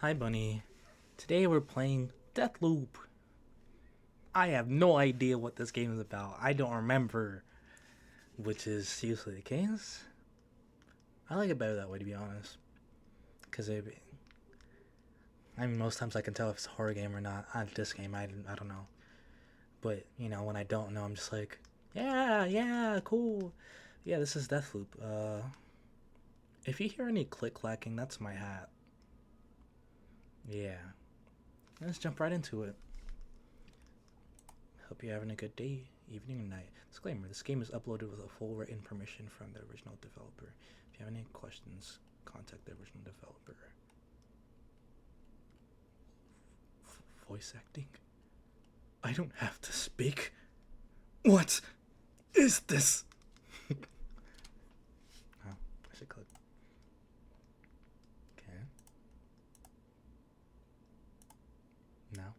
Hi, Bunny. Today we're playing Deathloop. I have no idea what this game is about. I don't remember, which is usually the case. I like it better that way, to be honest. Because I mean, most times I can tell if it's a horror game or not. On this game, I don't know. But, when I don't know, I'm just like, yeah, yeah, cool. Yeah, this is Deathloop. If you hear any click clacking, that's my hat. Yeah. Let's jump right into it. Hope you're having a good day, evening, or night. Disclaimer, this game is uploaded with a full written permission from the original developer. If you have any questions, contact the original developer. Voice acting? I don't have to speak. What is this? Oh, I should click. Okay. Now,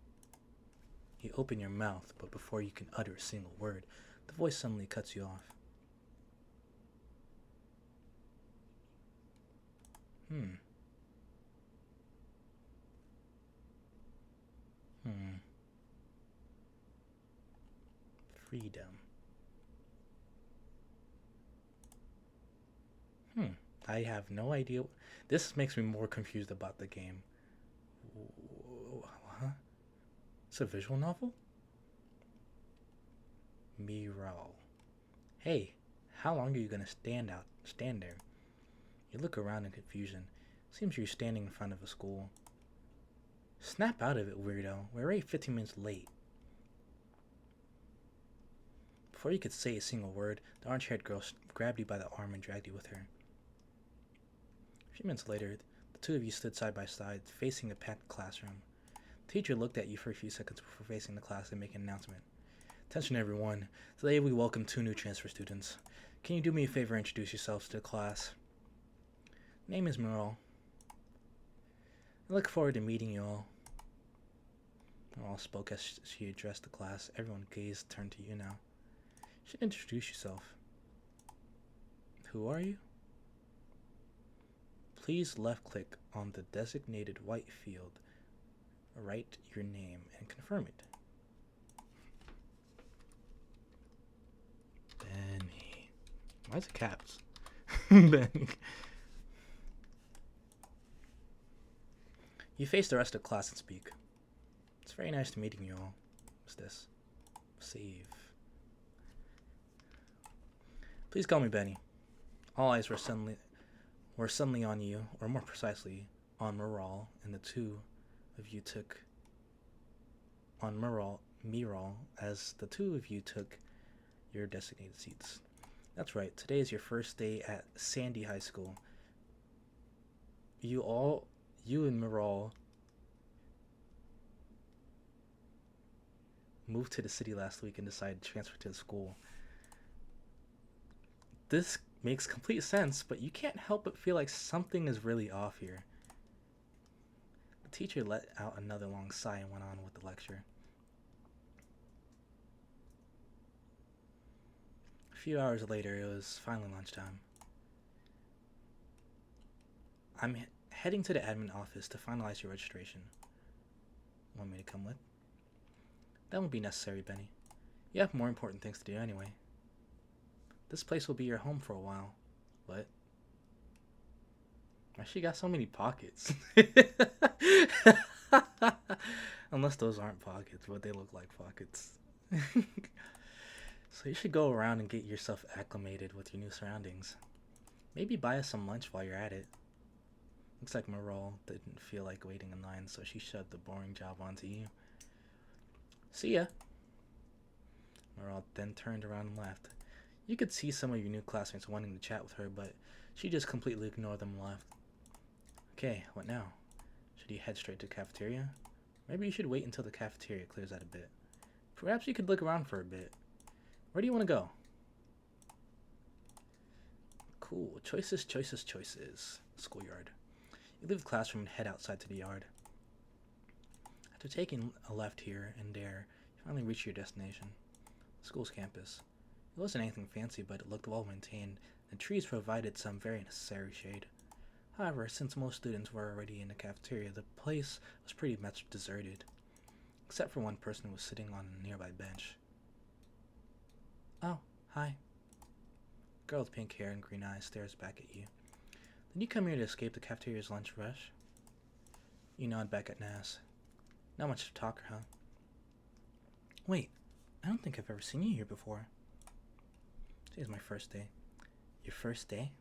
you open your mouth, but before you can utter a single word, the voice suddenly cuts you off. Hmm. Hmm. Freedom. Hmm. I have no idea. This makes me more confused about the game. Huh? It's a visual novel? Miral. Hey, how long are you gonna stand there? You look around in confusion. Seems you're standing in front of a school. Snap out of it, weirdo. We're already 15 minutes late. Before you could say a single word, the orange-haired girl grabbed you by the arm and dragged you with her. A few minutes later, the two of you stood side by side, facing the packed classroom. The teacher looked at you for a few seconds before facing the class and making an announcement. Attention everyone, today we welcome two new transfer students. Can you do me a favor and introduce yourselves to the class? Name is Miral. I look forward to meeting you all. Miral spoke as she addressed the class. Everyone gazed turned to you now. You should introduce yourself. Who are you? Please left click on the designated white field, write your name, and confirm it. Benny. Why is it caps? Benny. You face the rest of the class and speak. It's very nice to meeting you all. What's this? Save. Please call me Benny. All eyes were suddenly on you, or more precisely, on Miral, and the two of you took on Miral as the two of you took your designated seats. That's right, today is your first day at Sandy High School. You and Miral moved to the city last week and decided to transfer to the school. This makes complete sense, but you can't help but feel like something is really off here. The teacher let out another long sigh and went on with the lecture. A few hours later, it was finally lunchtime. I'm heading to the admin office to finalize your registration. Want me to come with? That won't be necessary, Benny. You have more important things to do anyway. This place will be your home for a while. What? Why she got so many pockets? Unless those aren't pockets, but they look like pockets. So you should go around and get yourself acclimated with your new surroundings. Maybe buy us some lunch while you're at it. Looks like Miral didn't feel like waiting in line, so she shoved the boring job onto you. See ya. Miral then turned around and left. You could see some of your new classmates wanting to chat with her, but she just completely ignored them and left. Okay, what now? Should you head straight to the cafeteria? Maybe you should wait until the cafeteria clears out a bit. Perhaps you could look around for a bit. Where do you want to go? Cool. Choices, choices, choices. Schoolyard. You leave the classroom and head outside to the yard. After taking a left here and there, you finally reach your destination. The school's campus. It wasn't anything fancy, but it looked well maintained, and trees provided some very necessary shade. However, since most students were already in the cafeteria, the place was pretty much deserted, except for one person who was sitting on a nearby bench. Oh, hi. A girl with pink hair and green eyes stares back at you. Did you come here to escape the cafeteria's lunch rush? You nod back at Nas. Not much of a talker, huh? Wait, I don't think I've ever seen you here before. Today's my first day. Your first day?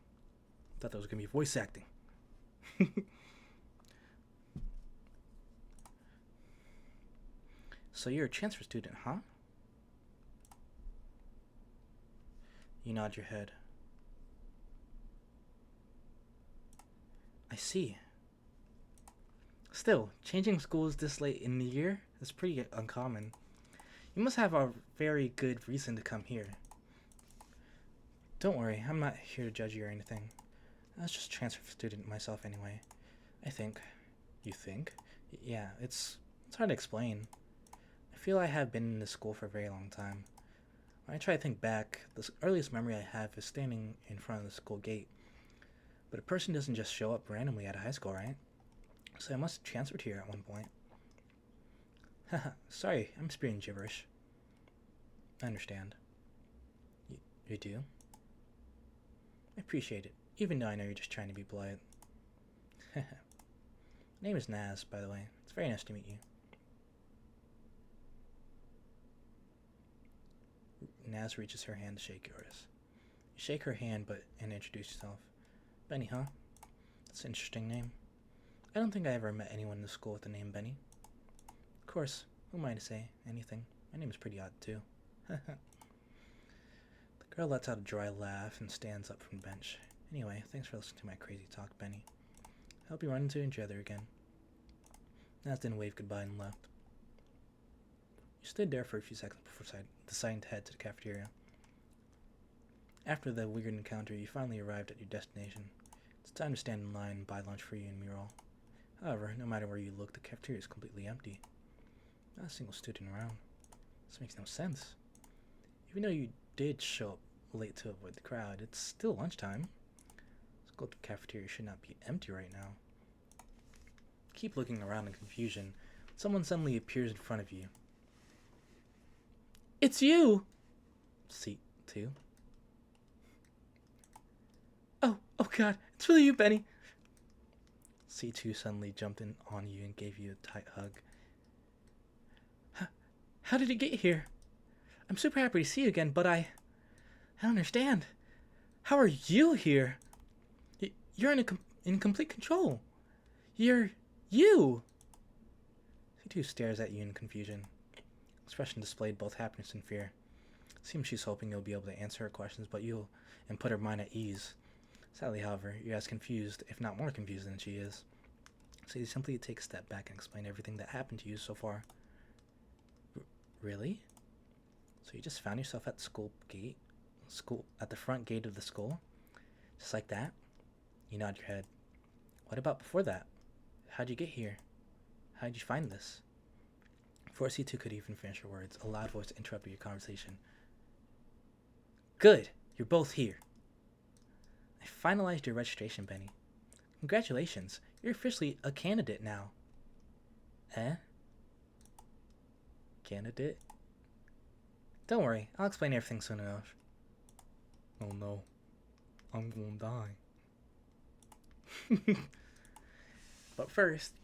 I thought that was gonna be voice acting. So you're a transfer student, huh? You nod your head. I see. Still, changing schools this late in the year is pretty uncommon. You must have a very good reason to come here. Don't worry, I'm not here to judge you or anything. I was just a transfer student myself anyway. I think. You think? Yeah, it's hard to explain. I feel I have been in this school for a very long time. When I try to think back, the earliest memory I have is standing in front of the school gate. But a person doesn't just show up randomly at a high school, right? So I must have transferred here at one point. Haha, sorry, I'm spewing gibberish. I understand. You do? I appreciate it, even though I know you're just trying to be polite. My name is Naz, by the way. It's very nice to meet you. Naz reaches her hand to shake yours. You shake her hand and introduce yourself. Benny, huh? That's an interesting name. I don't think I ever met anyone in the school with the name Benny. Of course, who am I to say anything? My name is pretty odd, too. The girl lets out a dry laugh and stands up from the bench. Anyway, thanks for listening to my crazy talk, Benny. I hope you run into each other again. Naz then waved goodbye and left. You stood there for a few seconds before deciding to head to the cafeteria. After the weird encounter, you finally arrived at your destination. It's time to stand in line and buy lunch for you and Mural. However, no matter where you look, the cafeteria is completely empty. Not a single student around. This makes no sense. Even though you did show up late to avoid the crowd, it's still lunchtime. The cafeteria should not be empty right now. Keep looking around in confusion. Someone suddenly appears in front of you. It's you! Seat 2. Oh god, it's really you, Benny. C2 suddenly jumped in on you and gave you a tight hug. How did you get here? I'm super happy to see you again, but I don't understand. How are you here? You're in complete control. You're you. C2 stares at you in confusion. Expression displayed both happiness and fear. Seems she's hoping you'll be able to answer her questions, and put her mind at ease. Sadly, however, you're as confused, if not more confused than she is. So you simply take a step back and explain everything that happened to you so far. Really? So you just found yourself at at the front gate of the school? Just like that? You nod your head. What about before that? How'd you get here? How'd you find this? Before C2 could even finish her words, a loud voice interrupted your conversation. Good! You're both here. I finalized your registration, Benny. Congratulations, you're officially a candidate now. Eh? Candidate? Don't worry, I'll explain everything soon enough. Oh no, I'm gonna die. But first,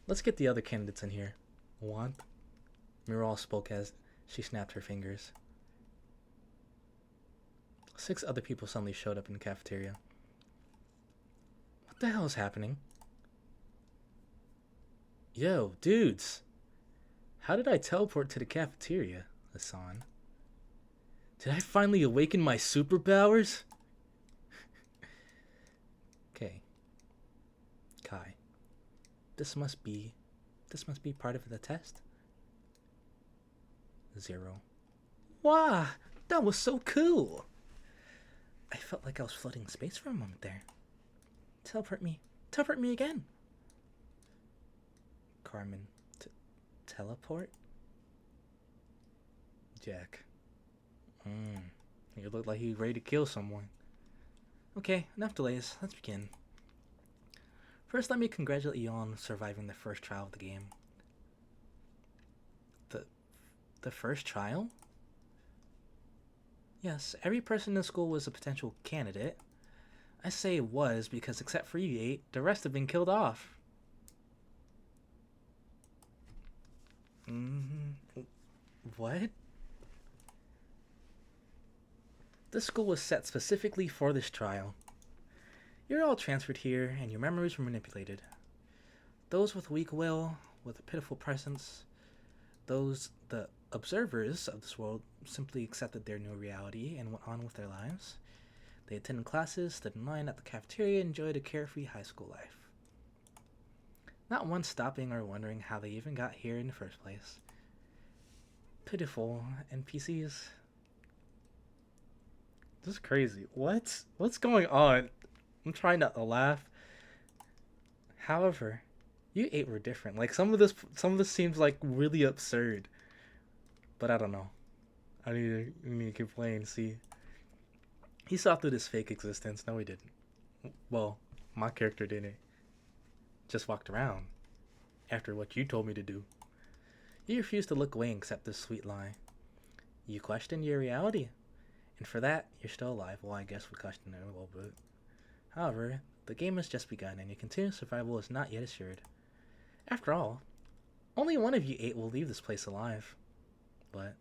let's get the other candidates in here. Want? Miral spoke as she snapped her fingers. 6 other people suddenly showed up in the cafeteria. What the hell is happening? Yo, dudes! How did I teleport to the cafeteria, Hassan? Did I finally awaken my superpowers? Okay. Kai. This must be part of the test. 0. Wow, that was so cool! I felt like I was floating in space for a moment there. Teleport me again. Carmen. Teleport? Jack. You look like you're ready to kill someone. Okay, enough delays. Let's begin. First, let me congratulate you on surviving the first trial of the game. The the first trial? Yes, every person in school was a potential candidate. I say was because except for you 8, the rest have been killed off. What? This school was set specifically for this trial. You're all transferred here, and your memories were manipulated. Those with weak will, with a pitiful presence, the observers of this world, simply accepted their new reality and went on with their lives. They attended classes, stood in line at the cafeteria, and enjoyed a carefree high school life. Not once stopping or wondering how they even got here in the first place. Pitiful NPCs. This is crazy. What's going on? I'm trying not to laugh. However, you 8 were different. Like some of this seems like really absurd. But I don't know. I need to keep playing. See, he saw through this fake existence. No, he didn't. Well, my character didn't. Just walked around after what you told me to do. You refused to look away and accept this sweet lie. You questioned your reality. And for that, you're still alive. Well, I guess we questioned it a little bit. However, the game has just begun, and your continued survival is not yet assured. After all, only one of you 8 will leave this place alive. But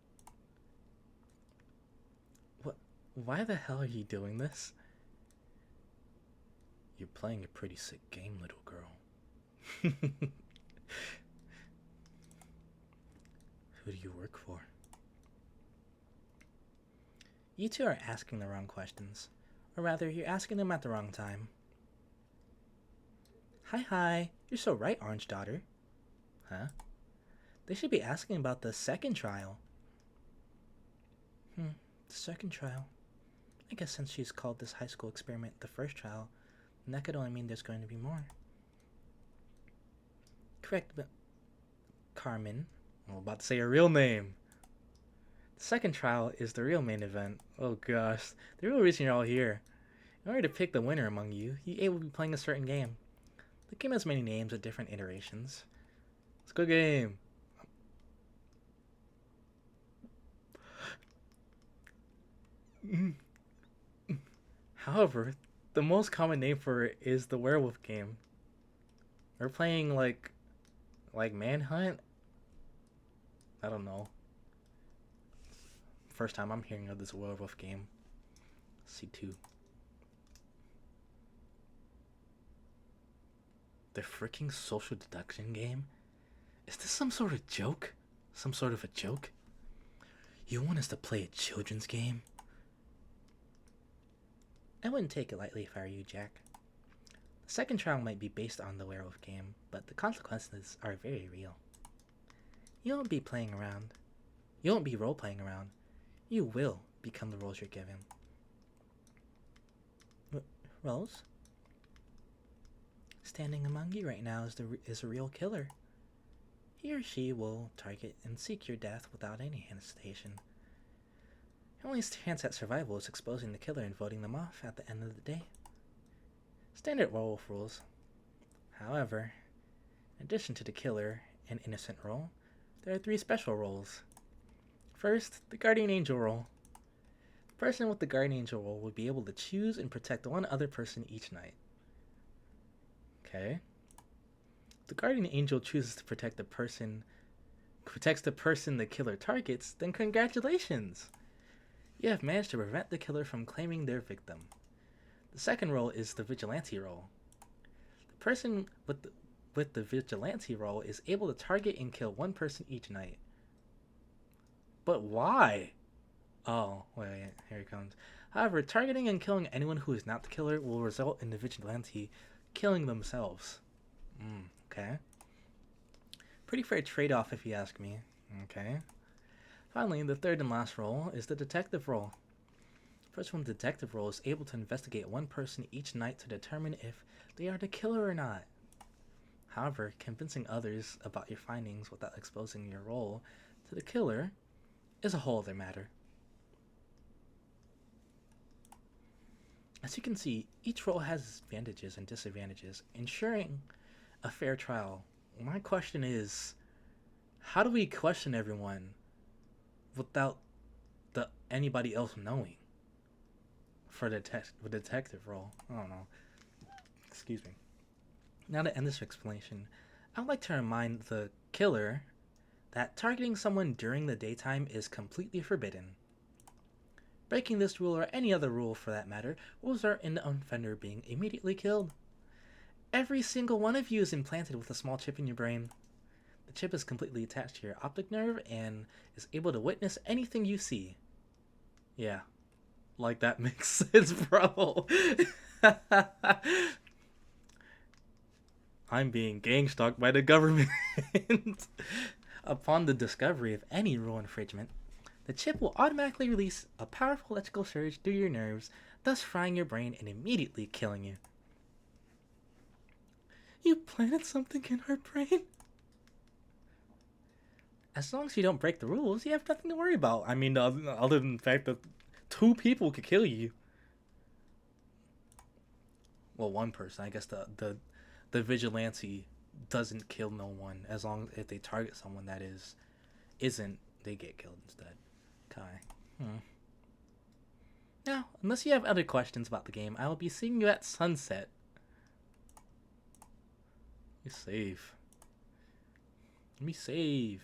what? Why the hell are you doing this? You're playing a pretty sick game, little girl. Who do you work for? You 2 are asking the wrong questions. Or rather, you're asking them at the wrong time. Hi, you're so right, Orange Daughter. Huh? They should be asking about the second trial. The second trial. I guess since she's called this high school experiment the first trial, then that could only mean there's going to be more. Correct, but Carmen. I'm about to say her real name. The second trial is the real main event. Oh gosh, the real reason you're all here. In order to pick the winner among you, you 8 will be playing a certain game. The game has many names with different iterations. It's a good game. However, the most common name for it is the werewolf game. We're playing like Manhunt? I don't know. First time I'm hearing of this werewolf game. C2. The freaking social deduction game? Is this some sort of joke? Some sort of a joke? You want us to play a children's game? I wouldn't take it lightly if I were you, Jack. The second trial might be based on the werewolf game, but the consequences are very real. You won't be playing around. You won't be role-playing around. You will become the roles you're given. Roles? Standing among you right now is a real killer. He or she will target and seek your death without any hesitation. Your only chance at survival is exposing the killer and voting them off at the end of the day. Standard werewolf rules. However, in addition to the killer and innocent role, there are 3 special roles. First, the guardian angel role. The person with the guardian angel role will be able to choose and protect one other person each night. Okay. The guardian angel chooses to protects the person the killer targets, then congratulations! You have managed to prevent the killer from claiming their victim. The second role is the vigilante role. The person with the vigilante role is able to target and kill one person each night. But why? Oh, wait, here it comes. However, targeting and killing anyone who is not the killer will result in the vigilante killing themselves. Okay. Pretty fair trade-off if you ask me. Okay. Finally, the third and last role is the detective role. The person with the detective role is able to investigate one person each night to determine if they are the killer or not. However, convincing others about your findings without exposing your role to the killer is a whole other matter. As you can see, each role has its advantages and disadvantages, ensuring a fair trial. My question is, how do we question everyone without anybody else knowing for the detective role? I don't know. Excuse me. Now to end this explanation, I would like to remind the killer that targeting someone during the daytime is completely forbidden. Breaking this rule, or any other rule for that matter, will result in the offender being immediately killed. Every single one of you is implanted with a small chip in your brain. The chip is completely attached to your optic nerve and is able to witness anything you see. Yeah, like that makes sense, bro. I'm being gang stalked by the government. Upon the discovery of any rule infringement, the chip will automatically release a powerful electrical surge through your nerves, thus frying your brain and immediately killing you. You planted something in our brain? As long as you don't break the rules, you have nothing to worry about. I mean, other than the fact that 2 people could kill you. Well, one person. I guess the vigilante doesn't kill no one as long as if they target someone that isn't, they get killed instead. Kai. Now, unless you have other questions about the game, I will be seeing you at sunset. You save. Let me save.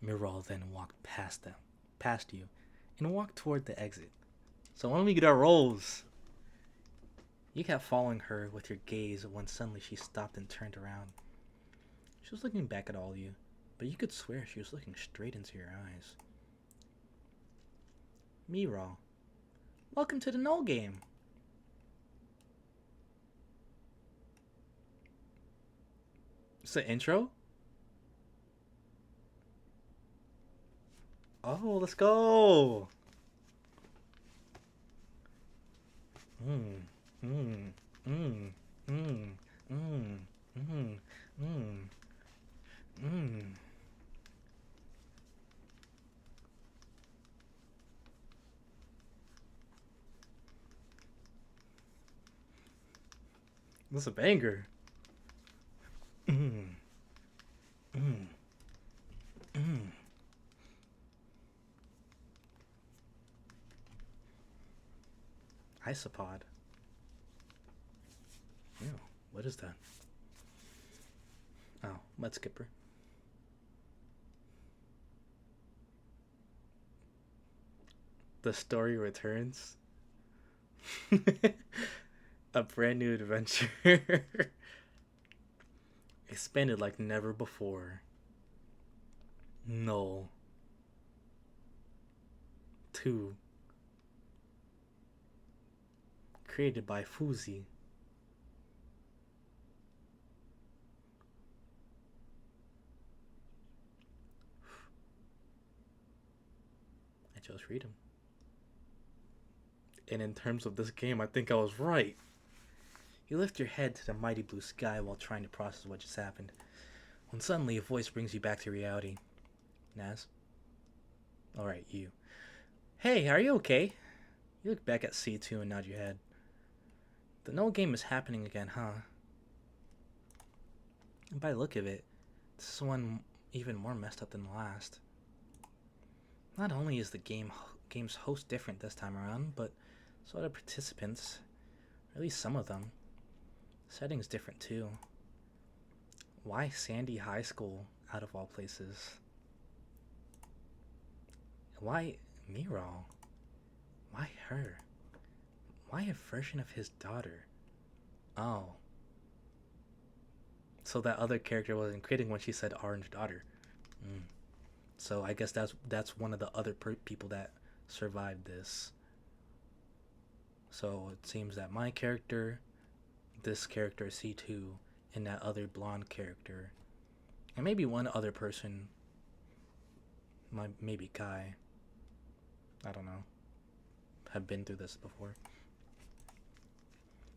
Miral then walked past you, and walked toward the exit. So when we get our roles, you kept following her with your gaze when suddenly she stopped and turned around. She was looking back at all of you, but you could swear she was looking straight into your eyes. Miral, welcome to the Null game. It's the intro? Oh, let's go. Mm, mm, mm, mm, mm, mm, mm, mm. This is a banger. Mm, mm, mm. Isopod. Ew, what is that? Oh, Mud Skipper. The story returns. A brand new adventure. Expanded like never before. No. 2. Created by Fuzi. I chose freedom. And in terms of this game, I think I was right. You lift your head to the mighty blue sky while trying to process what just happened, when suddenly a voice brings you back to reality. Naz? Alright, you. Hey, are you okay? You look back at C2 and nod your head. The null game is happening again, huh? And by the look of it, this is one even more messed up than the last. Not only is the game's host different this time around, but so are the participants, or at least some of them. The setting's different too. Why Sandy High School, out of all places? Why Miro? Why her? Why a version of his daughter? Oh. So that other character wasn't kidding when she said orange daughter. Mm. So I guess that's one of the other people that survived this. So it seems that my character, this character C2, and that other blonde character, and maybe one other person, maybe Kai, I don't know, have been through this before.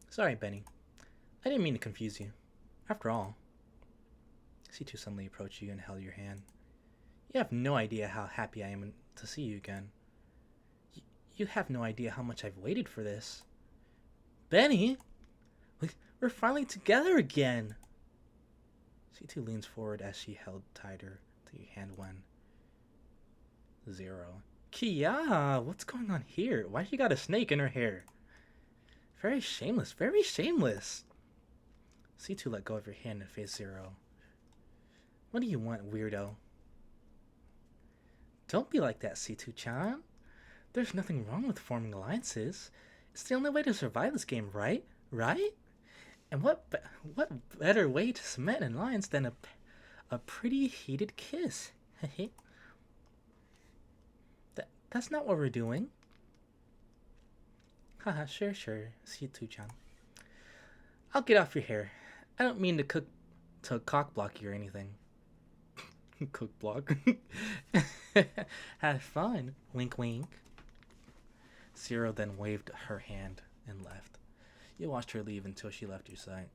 Sorry, Benny. I didn't mean to confuse you. After all, C2 suddenly approached you and held your hand. You have no idea how happy I am to see you again. You have no idea how much I've waited for this. Benny! We're finally together again! C2 leans forward as she held tighter to your hand when... 0. Kia! What's going on here? Why she got a snake in her hair? Very shameless, very shameless! C2 let go of your hand and faced 0. What do you want, weirdo? Don't be like that, C2-chan. There's nothing wrong with forming alliances. It's the only way to survive this game, right? Right? And what better way to cement an alliance than a pretty heated kiss? That's not what we're doing. Haha, sure, C2-chan. I'll get off your hair. I don't mean to cock block you or anything. Cook block. Have fun. Wink, wink. 0 then waved her hand and left. You watched her leave until she left your sight.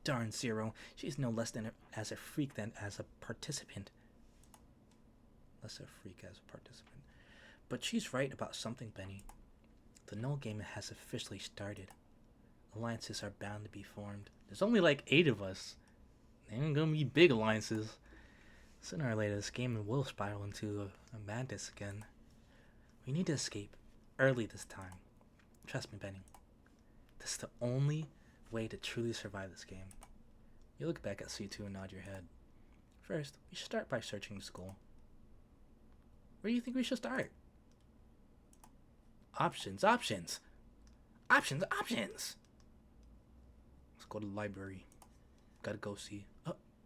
Darn 0, she's no less than as a freak than as a participant. Less a freak as a participant. But she's right about something, Benny. The null game has officially started. Alliances are bound to be formed. There's only like 8 of us. They ain't gonna be big alliances. Sooner or later, this game will spiral into a madness again. We need to escape early this time. Trust me, Benny. This is the only way to truly survive this game. You look back at C2 and nod your head. First, we should start by searching the school. Where do you think we should start? Options. Let's go to the library. Gotta go see.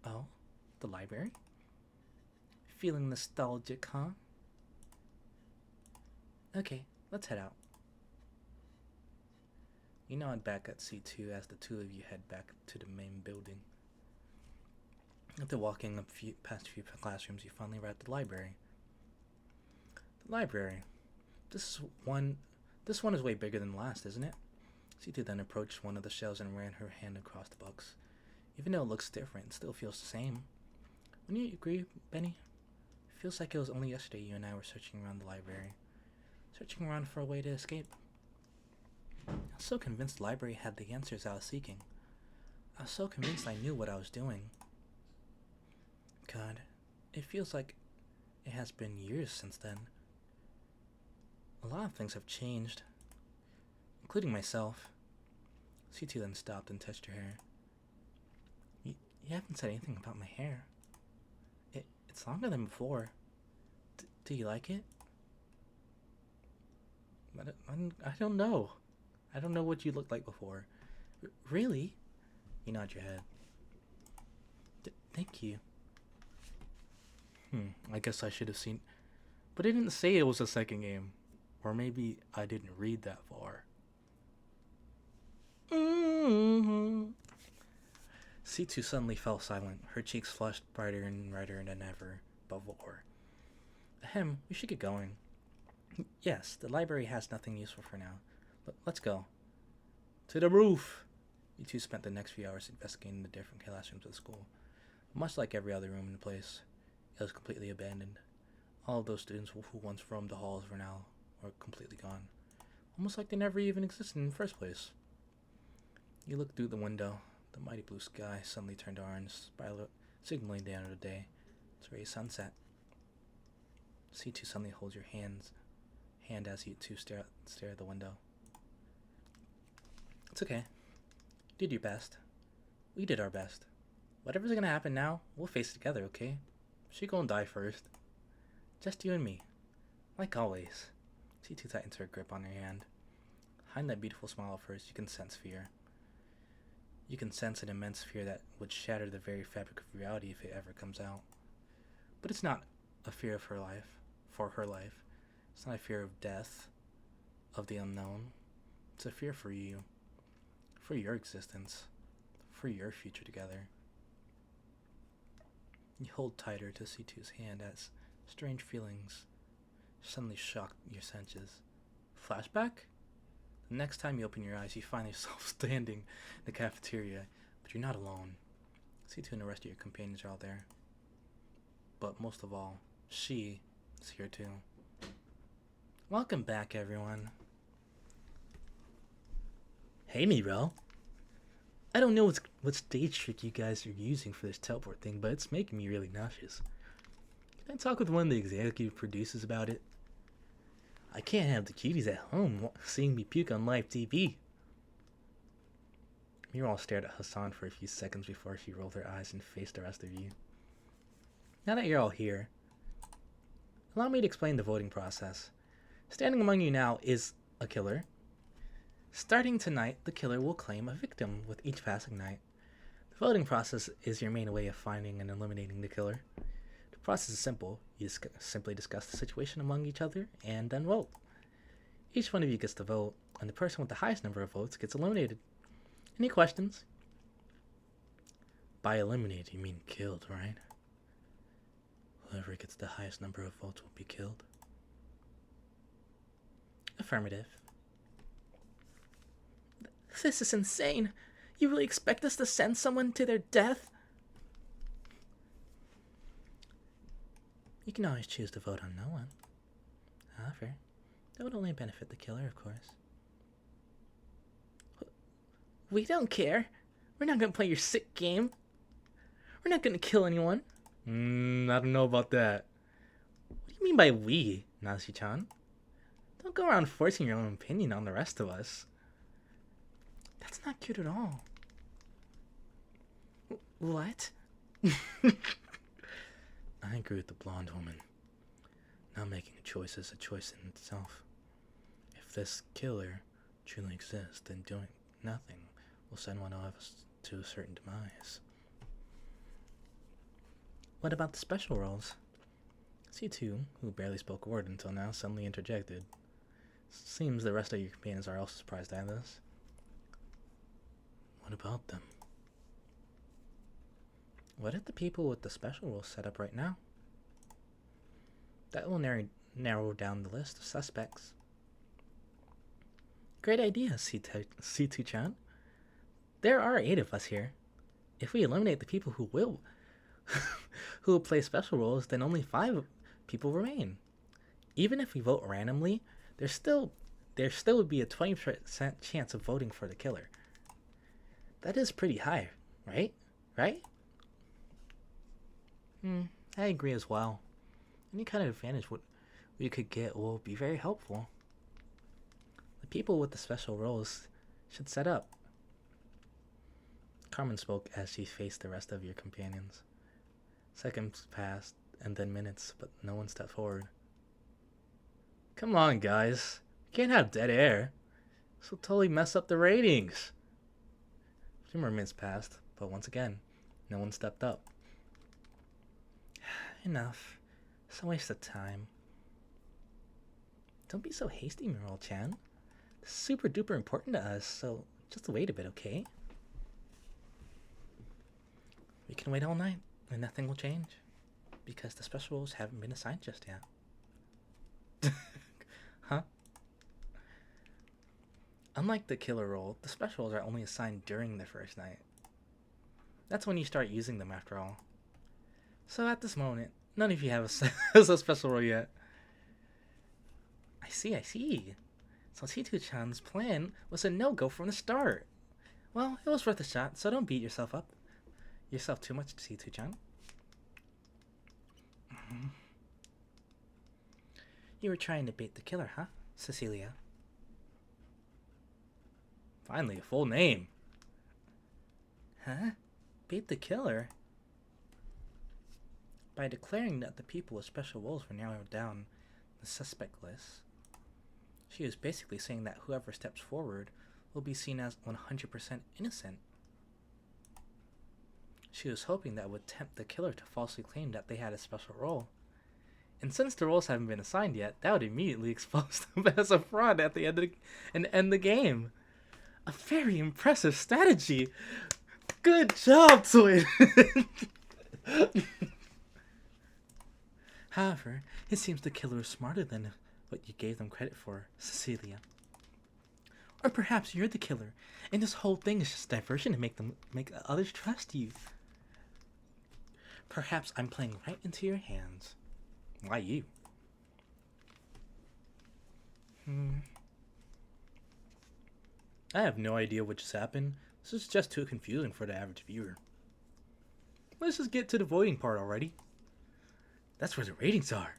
Oh, the library? Feeling nostalgic, huh? Okay, let's head out. You nod back at C2 as the two of you head back to the main building. After walking past a few classrooms, you finally arrive at the library. The library. This one is way bigger than the last, isn't it? C2 then approached one of the shelves and ran her hand across the books. Even though it looks different, it still feels the same. Wouldn't you agree, Benny? It feels like it was only yesterday you and I were searching around the library. Searching around for a way to escape. I was so convinced the library had the answers I was seeking. I was so convinced I knew what I was doing. God, it feels like it has been years since then. A lot of things have changed, including myself. C2 then stopped and touched her hair. You haven't said anything about my hair. It's longer than before. Do you like it? I don't know. I don't know what you looked like before. Really? You nod your head. Thank you. I guess I should have seen... But it didn't say it was a second game. Or maybe I didn't read that far. C2 suddenly fell silent. Her cheeks flushed brighter and redder than ever before. Ahem, we should get going. Yes, the library has nothing useful for now. Let's go. To the roof! You two spent the next few hours investigating the different classrooms of the school. Much like every other room in the place, it was completely abandoned. All of those students who once roamed the halls were completely gone. Almost like they never even existed in the first place. You looked through the window. The mighty blue sky suddenly turned orange, signaling the end of the day. It's already sunset. C2 suddenly holds your hand as you two stare at the window. It's okay. You did your best. We did our best. Whatever's gonna happen now, we'll face it together, okay? She gonna die first. Just you and me. Like always. C2 tightens her grip on your hand. Behind that beautiful smile of hers, you can sense fear. You can sense an immense fear that would shatter the very fabric of reality if it ever comes out. But it's not a fear of her life, for her life. It's not a fear of death, of the unknown. It's a fear for you, for your existence, for your future together. You hold tighter to C2's hand as strange feelings suddenly shock your senses. Flashback? The next time you open your eyes, you find yourself standing in the cafeteria, but you're not alone. C2 and the rest of your companions are all there. But most of all, she is here too. Welcome back, everyone. Hey, Miro. I don't know what stage trick you guys are using for this teleport thing, but it's making me really nauseous. Can I talk with one of the executive producers about it? I can't have the cuties at home seeing me puke on live TV. Miro stared at Hassan for a few seconds before she rolled her eyes and faced the rest of you. Now that you're all here, allow me to explain the voting process. Standing among you now is a killer. Starting tonight, the killer will claim a victim with each passing night. The voting process is your main way of finding and eliminating the killer. The process is simple. You simply discuss the situation among each other and then vote. Each one of you gets to vote, and the person with the highest number of votes gets eliminated. Any questions? By eliminated, you mean killed, right? Whoever gets the highest number of votes will be killed. Affirmative. This is insane. You really expect us to send someone to their death? You can always choose to vote on no one. However, that would only benefit the killer, of course. We don't care. We're not gonna play your sick game. We're not gonna kill anyone. I don't know about that. What do you mean by we, Nazi-chan? Don't go around forcing your own opinion on the rest of us. That's not cute at all. What? I agree with the blonde woman. Not making a choice is a choice in itself. If this killer truly exists, then doing nothing will send one of us to a certain demise. What about the special roles? C2, who barely spoke a word until now, suddenly interjected. Seems the rest of your companions are also surprised at this. What about them? What if the people with the special roles set up right now? That will narrow down the list of suspects. Great idea, C2-chan. There are 8 of us here. If we eliminate the people who will play special roles, then only 5 people remain. Even if we vote randomly, there still would be a 20% chance of voting for the killer. That is pretty high, right? Right? I agree as well. Any kind of advantage we could get will be very helpful. The people with the special roles should set up. Carmen spoke as she faced the rest of your companions. Seconds passed, and then minutes, but no one stepped forward. Come on, guys. We can't have dead air. This will totally mess up the ratings. A few more minutes passed, but once again, no one stepped up. Enough. It's a waste of time. Don't be so hasty, Miral-chan. This is super duper important to us, so just wait a bit, okay? We can wait all night, and nothing will change. Because the special roles haven't been assigned just yet. Huh? Unlike the killer role, the special roles are only assigned during the first night. That's when you start using them, after all. So at this moment, none of you have a special role yet. I see. So C2-chan's plan was a no-go from the start. Well, it was worth a shot, so don't beat yourself too much, C2-chan. You were trying to bait the killer, huh, Cecilia? Finally, a full name. Huh? Bait the killer? By declaring that the people with special roles were narrowed down the suspect list, she was basically saying that whoever steps forward will be seen as 100% innocent. She was hoping that would tempt the killer to falsely claim that they had a special role. And since the roles haven't been assigned yet, that would immediately expose them as a fraud at the end the game. A very impressive strategy. Good job, Twin. However, it seems the killer is smarter than what you gave them credit for, Cecilia. Or perhaps you're the killer, and this whole thing is just diversion to make others trust you. Perhaps I'm playing right into your hands. Why you? I have no idea what just happened. This is just too confusing for the average viewer. Let's just get to the voting part already. That's where the ratings are.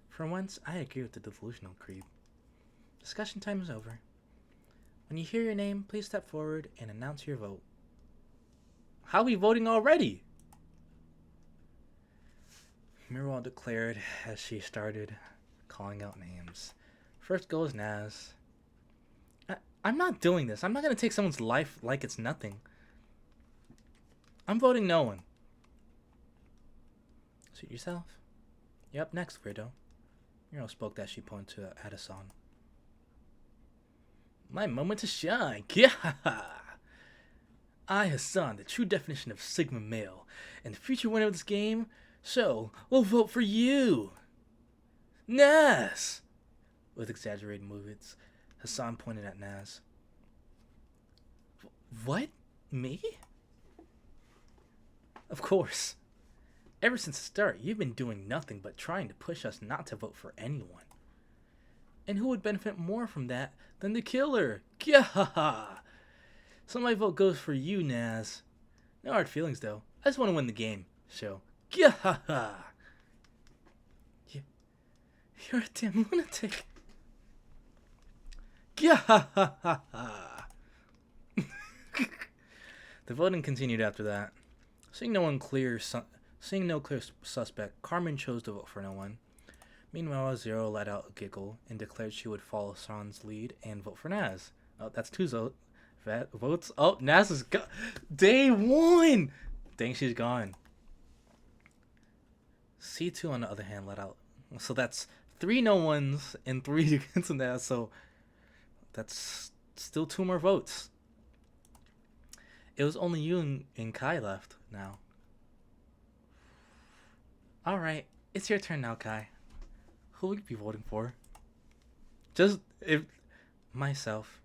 For once, I agree with the delusional creep. Discussion time is over. When you hear your name, please step forward and announce your vote. How are we voting already? Mirwell declared as she started calling out names. First goes Naz. I'm not doing this. I'm not going to take someone's life like it's nothing. I'm voting no one. Suit yourself. You're up next, weirdo. Miro spoke as she pointed to Addison. My moment to shine. Yeah. I, Hassan, the true definition of Sigma male, and the future winner of this game, so we'll vote for you. Naz! With exaggerated movements, Hassan pointed at Naz. What? Me? Of course. Ever since the start, you've been doing nothing but trying to push us not to vote for anyone. And who would benefit more from that than the killer? Gah! So my vote goes for you, Naz. No hard feelings, though. I just want to win the game. So, gah! You're a damn lunatic. Gah! The voting continued after that. Seeing no clear suspect, Carmen chose to vote for no one. Meanwhile, Zero let out a giggle and declared she would follow San's lead and vote for Naz. Oh, that's two votes. Oh, Naz is gone. Day one! Dang, she's gone. C2, on the other hand, let out. So that's 3 no ones and 3 against Naz. So that's still 2 more votes. It was only you and Kai left now. Alright, it's your turn now, Kai. Who would you be voting for? Just if myself.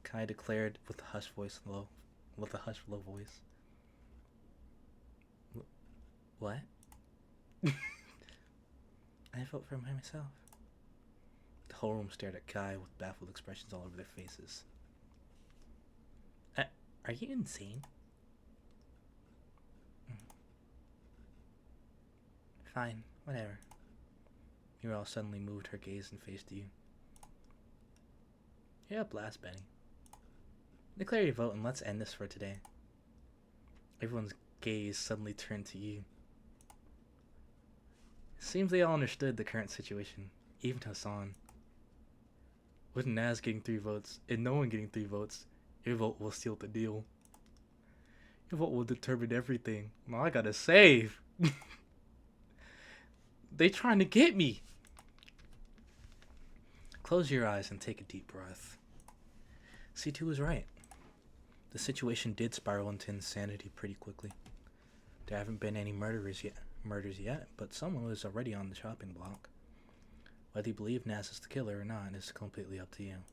Kai declared with a hushed low voice. What? I vote for myself. The whole room stared at Kai with baffled expressions all over their faces. Are you insane? Fine, whatever. Muriel suddenly moved her gaze and faced you. You're up last, Benny. Declare your vote and let's end this for today. Everyone's gaze suddenly turned to you. It seems they all understood the current situation, even Hassan. With Naz getting 3 votes and no one getting 3 votes, your vote will seal the deal. Your vote will determine everything. Now I gotta save. They trying to get me. Close your eyes and take a deep breath. C2 was right. The situation did spiral into insanity pretty quickly. There haven't been any murders yet, but someone was already on the chopping block. Whether you believe Naz is the killer or not is completely up to you.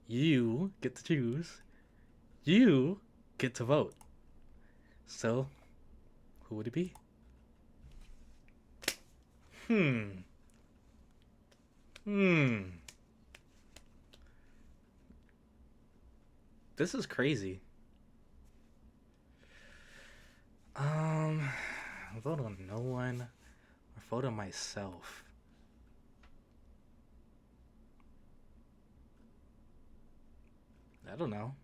You get to choose. You get to vote. So, who would it be? This is crazy. Vote on no one or vote on myself. I don't know.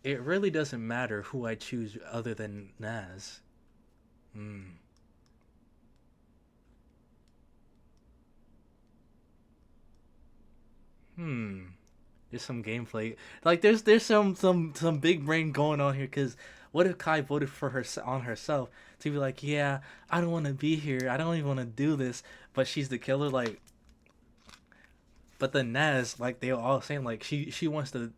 It really doesn't matter who I choose other than Naz. Hmm. Hmm. There's some gameplay. Like there's some big brain going on here. Cause what if Kai voted for her on herself to be like, yeah, I don't want to be here. I don't even want to do this. But she's the killer. Like, but then Naz, like they were all saying, like she wants to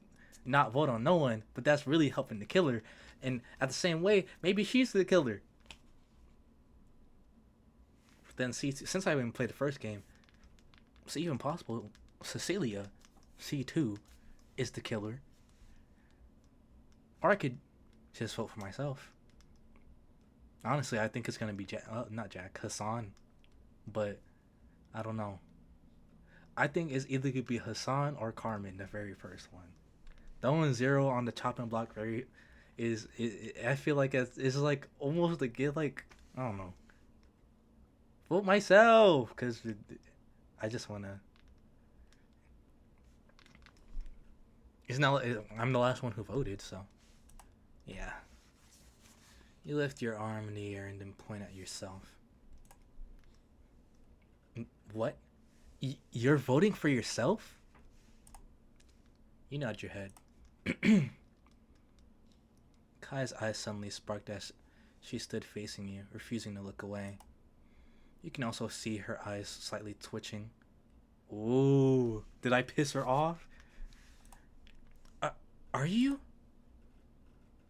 not vote on no one, but that's really helping the killer. And at the same way, maybe she's the killer. Then see, since I haven't played the first game, it's even possible Cecilia, C2, is the killer. Or I could just vote for myself. Honestly, I think it's gonna be not Jack, Hassan. But I don't know. I think it's either could be Hassan or Carmen, the very first one. The one zero on the chopping block very I feel like it's like almost to get like I don't know. Vote myself because I just wanna. It's not. I'm the last one who voted, so yeah. You lift your arm in the air and then point at yourself. What? You're voting for yourself? You nod your head. Kai's eyes suddenly sparked as she stood facing you, refusing to look away. You can also see her eyes slightly twitching. Ooh, did I piss her off? Uh, are you?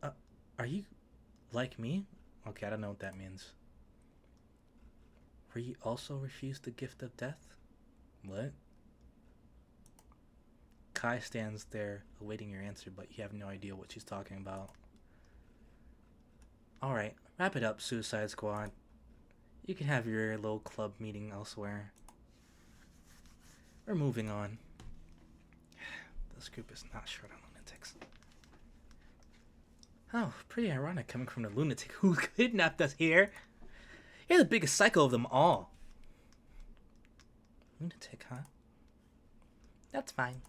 Uh, are you like me? Okay, I don't know what that means. Were you also refused the gift of death? What? Kai stands there awaiting your answer, but you have no idea what she's talking about. Alright, wrap it up, Suicide Squad. You can have your little club meeting elsewhere. We're moving on. This group is not short on lunatics. Oh, pretty ironic coming from the lunatic who kidnapped us here. You're the biggest psycho of them all. Lunatic, huh? That's fine.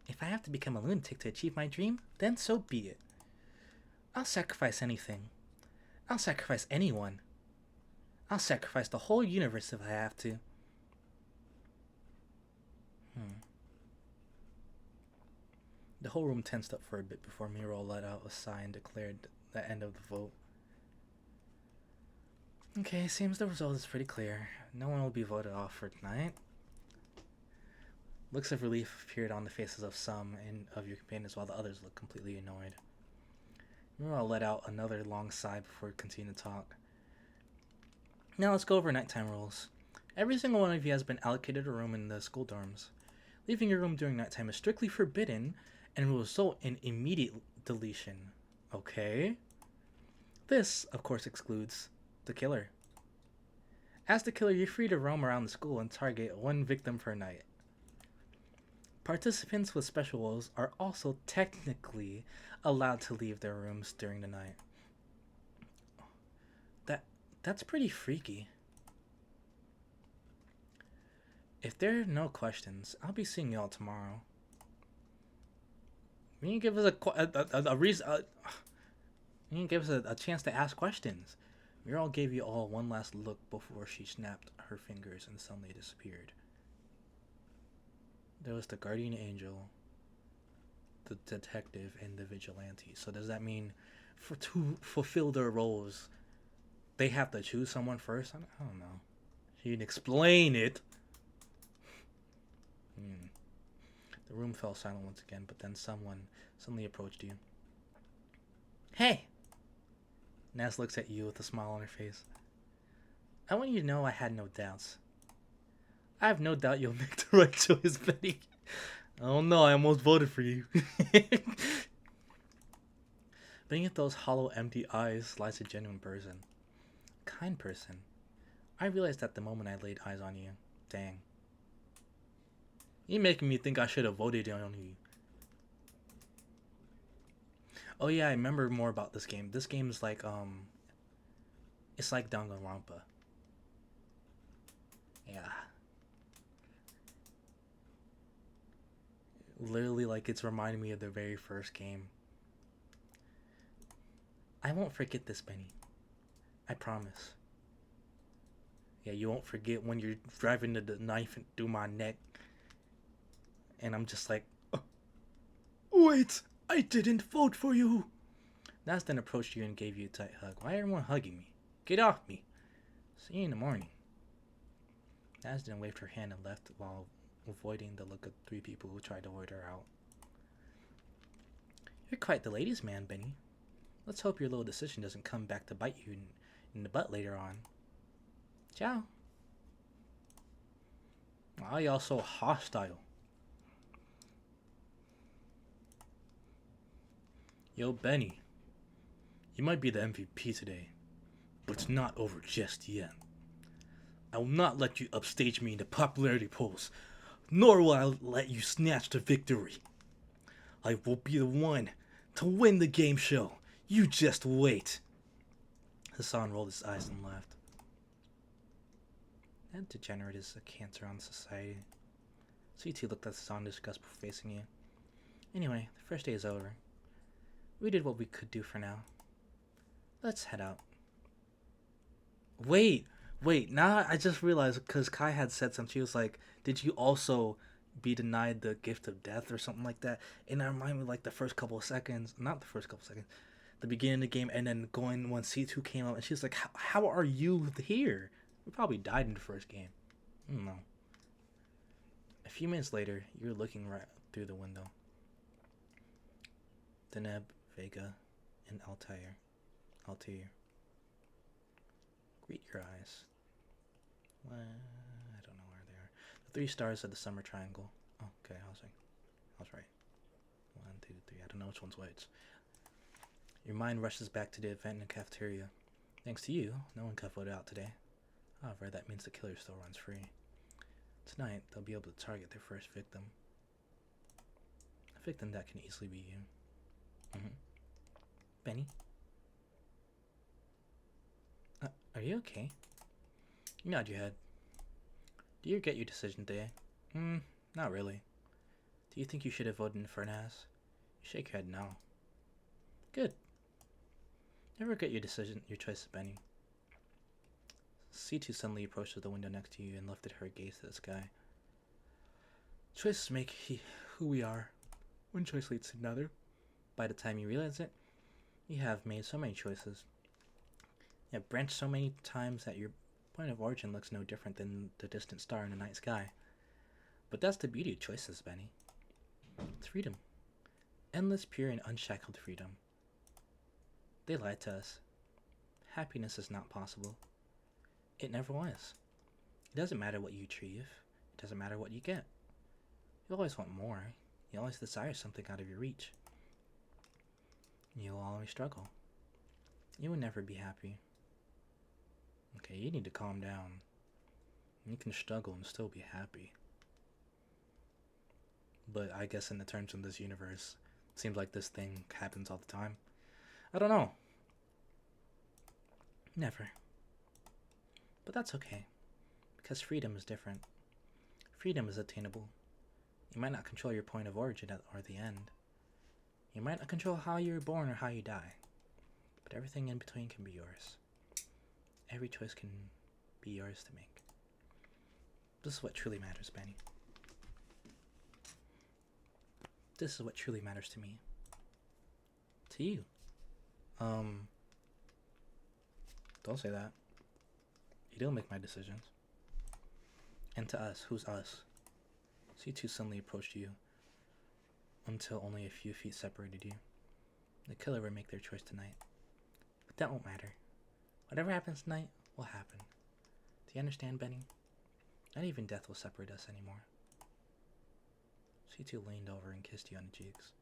If I have to become a lunatic to achieve my dream, then so be it. I'll sacrifice anything. I'll sacrifice anyone. I'll sacrifice the whole universe if I have to. The whole room tensed up for a bit before Miro let out a sigh and declared the end of the vote. Okay, seems the result is pretty clear. No one will be voted off for tonight. Looks of relief appeared on the faces of some and of your companions while the others looked completely annoyed. Miro let out another long sigh before continuing to talk. Now let's go over nighttime rules. Every single one of you has been allocated a room in the school dorms. Leaving your room during nighttime is strictly forbidden and will result in immediate deletion. Okay? This, of course, excludes the killer. As the killer, you're free to roam around the school and target one victim per night. Participants with special roles are also technically allowed to leave their rooms during the night. That's pretty freaky. If there are no questions, I'll be seeing y'all tomorrow. You can give us a reason. You can give us a chance to ask questions. Muriel gave you all one last look before she snapped her fingers and suddenly disappeared. There was the guardian angel, the detective, and the vigilante. So does that mean to fulfill their roles, they have to choose someone first? I don't know. She didn't explain it. The room fell silent once again, but then someone suddenly approached you. Hey! Naz looks at you with a smile on her face. I want you to know I had no doubts. I have no doubt you'll make the right choice, Betty. Oh no, I almost voted for you. Beneath those hollow, empty eyes lies a genuine person. Kind person. I realized that the moment I laid eyes on you. Dang. You're making me think I should have voted on you. Oh yeah, I remember more about this game. This game is like, it's like danganronpa. Yeah. Literally, like, it's reminding me of the very first game. I won't forget this, Benny. I promise. Yeah, you won't forget when you're driving the knife through my neck. And I'm just like, "Oh, wait, I didn't vote for you." Nas then approached you and gave you a tight hug. Why everyone hugging me? Get off me. See you in the morning. Nas then waved her hand and left while avoiding the look of three people who tried to avoid her out. You're quite the ladies' man, Benny. Let's hope your little decision doesn't come back to bite you in the butt later on. Ciao. Why y'all so hostile? Yo, Benny. You might be the MVP today, but it's not over just yet. I will not let you upstage me in the popularity polls, nor will I let you snatch the victory. I will be the one to win the game show. You just wait. Hassan rolled his eyes and laughed. That degenerate is a cancer on society. CT looked at Hassan in disgust before facing you. Anyway, the first day is over. We did what we could do for now. Let's head out. Wait, now I just realized, because Kai had said something, she was like, did you also be denied the gift of death or something like that? And that reminded me like the first couple of seconds, not the first couple of seconds, the beginning of the game, and then going when C2 came up, and she was like, how are you here? We probably died in the first game. I don't know. A few minutes later, you were looking right through the window. Deneb, Vega, and Altair. Greet your eyes. Well, I don't know where they are. The three stars of the summer triangle. Oh, okay, I was right. 1, 2, 3. I don't know which one's which. Your mind rushes back to the event in the cafeteria. Thanks to you, no one got voted out today. However, that means the killer still runs free. Tonight, they'll be able to target their first victim. A victim that can easily be you. Benny? Are you okay? You nod your head. Do you regret your decision today? Not really. Do you think you should have voted in Fernaz? You shake your head no. Good. Never regret your decision, your choice, Benny. C2 suddenly approached the window next to you and lifted her gaze to the sky. Choices make who we are. One choice leads to another. By the time you realize it, you have made so many choices. You have branched so many times that your point of origin looks no different than the distant star in the night sky. But that's the beauty of choices, Benny. It's freedom. Endless, pure, and unshackled freedom. They lied to us. Happiness is not possible. It never was. It doesn't matter what you achieve. It doesn't matter what you get. You always want more. You always desire something out of your reach. You'll always struggle. You will never be happy. Okay, you need to calm down. You can struggle and still be happy. But I guess in the terms of this universe, it seems like this thing happens all the time. I don't know. Never. But that's okay. Because freedom is different. Freedom is attainable. You might not control your point of origin or the end. You might not control how you were born or how you die. But everything in between can be yours. Every choice can be yours to make. This is what truly matters, Benny. This is what truly matters to me. To you. Don't say that. You don't make my decisions. And to us. Who's us? C2 suddenly approached you until only a few feet separated you. The killer will make their choice tonight. But that won't matter. Whatever happens tonight will happen. Do you understand, Benny? Not even death will separate us anymore. C2 leaned over and kissed you on the cheeks.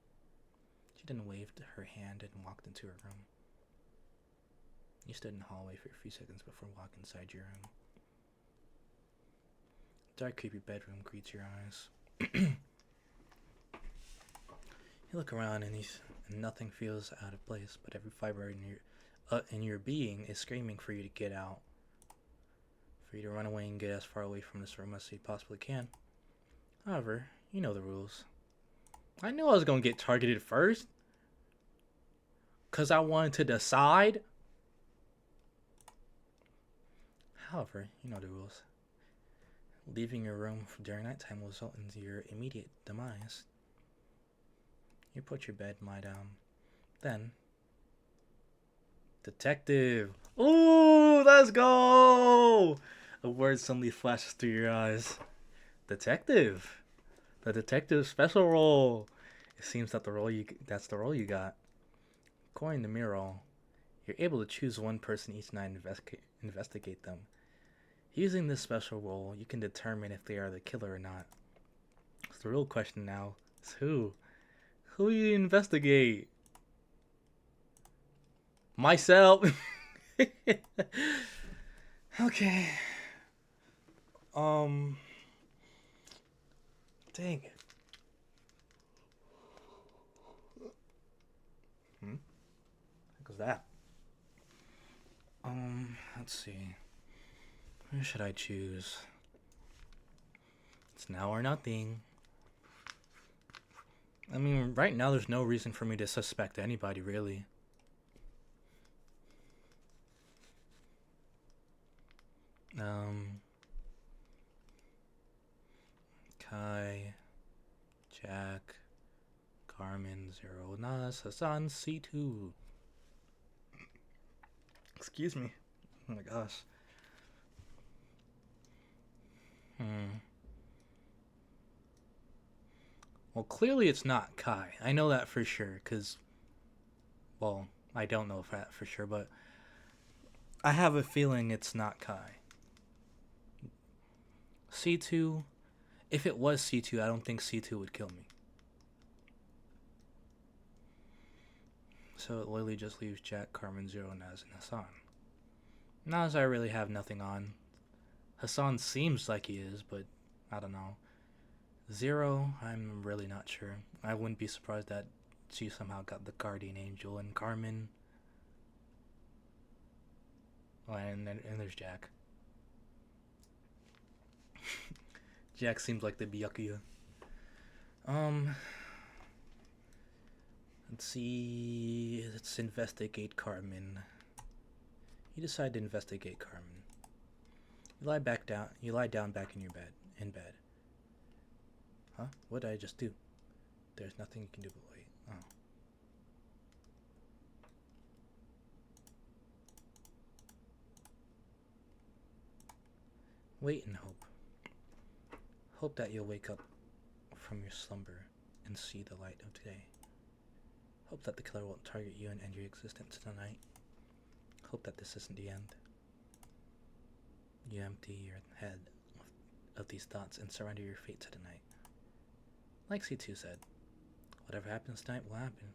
She then waved her hand and walked into her room. You stood in the hallway for a few seconds before walking inside your room. The dark, creepy bedroom greets your eyes. You look around and nothing feels out of place, but every fiber in your being is screaming for you to get out. For you to run away and get as far away from this room as you possibly can. However, you know the rules. I knew I was gonna get targeted first. Because I wanted to decide. However, you know the rules. Leaving your room during nighttime will result in your immediate demise. You put your bed and lie down. Then, detective. Ooh, let's go! A word suddenly flashes through your eyes. Detective. The detective special role. It seems that that's the role you got. According to Miro, you're able to choose one person each night and investigate them. Using this special role, you can determine if they are the killer or not. So the real question now is who? Who you investigate? Myself. Okay. Um. Dang it. What was that? Let's see. Who should I choose? It's now or nothing. I mean, right now there's no reason for me to suspect anybody, really. Kai, Jack, Carmen, Zero, Nas, Hassan, C2. Excuse me. Oh my gosh. Well, clearly it's not Kai. I know that for sure, because, well, I don't know that for sure, but I have a feeling it's not Kai. C2, if it was C2, I don't think C2 would kill me. So it literally just leaves Jack, Carmen, Zero, Naz, and Hassan. Naz, I really have nothing on. Hassan seems like he is, but I don't know. Zero, I'm really not sure. I wouldn't be surprised that she somehow got the guardian angel. And Carmen. Oh, and there's Jack. Jack seems like the Byakuya. Let's see. Let's investigate Carmen. You decide to investigate Carmen. You lie back down. You lie down back in your bed. In bed. Huh? What did I just do? There's nothing you can do but wait. Oh. Wait and hope. Hope that you'll wake up from your slumber and see the light of today. Hope that the killer won't target you and end your existence tonight. Hope that this isn't the end. You empty your head of these thoughts and surrender your fate to the night. Like C2 said, whatever happens tonight will happen.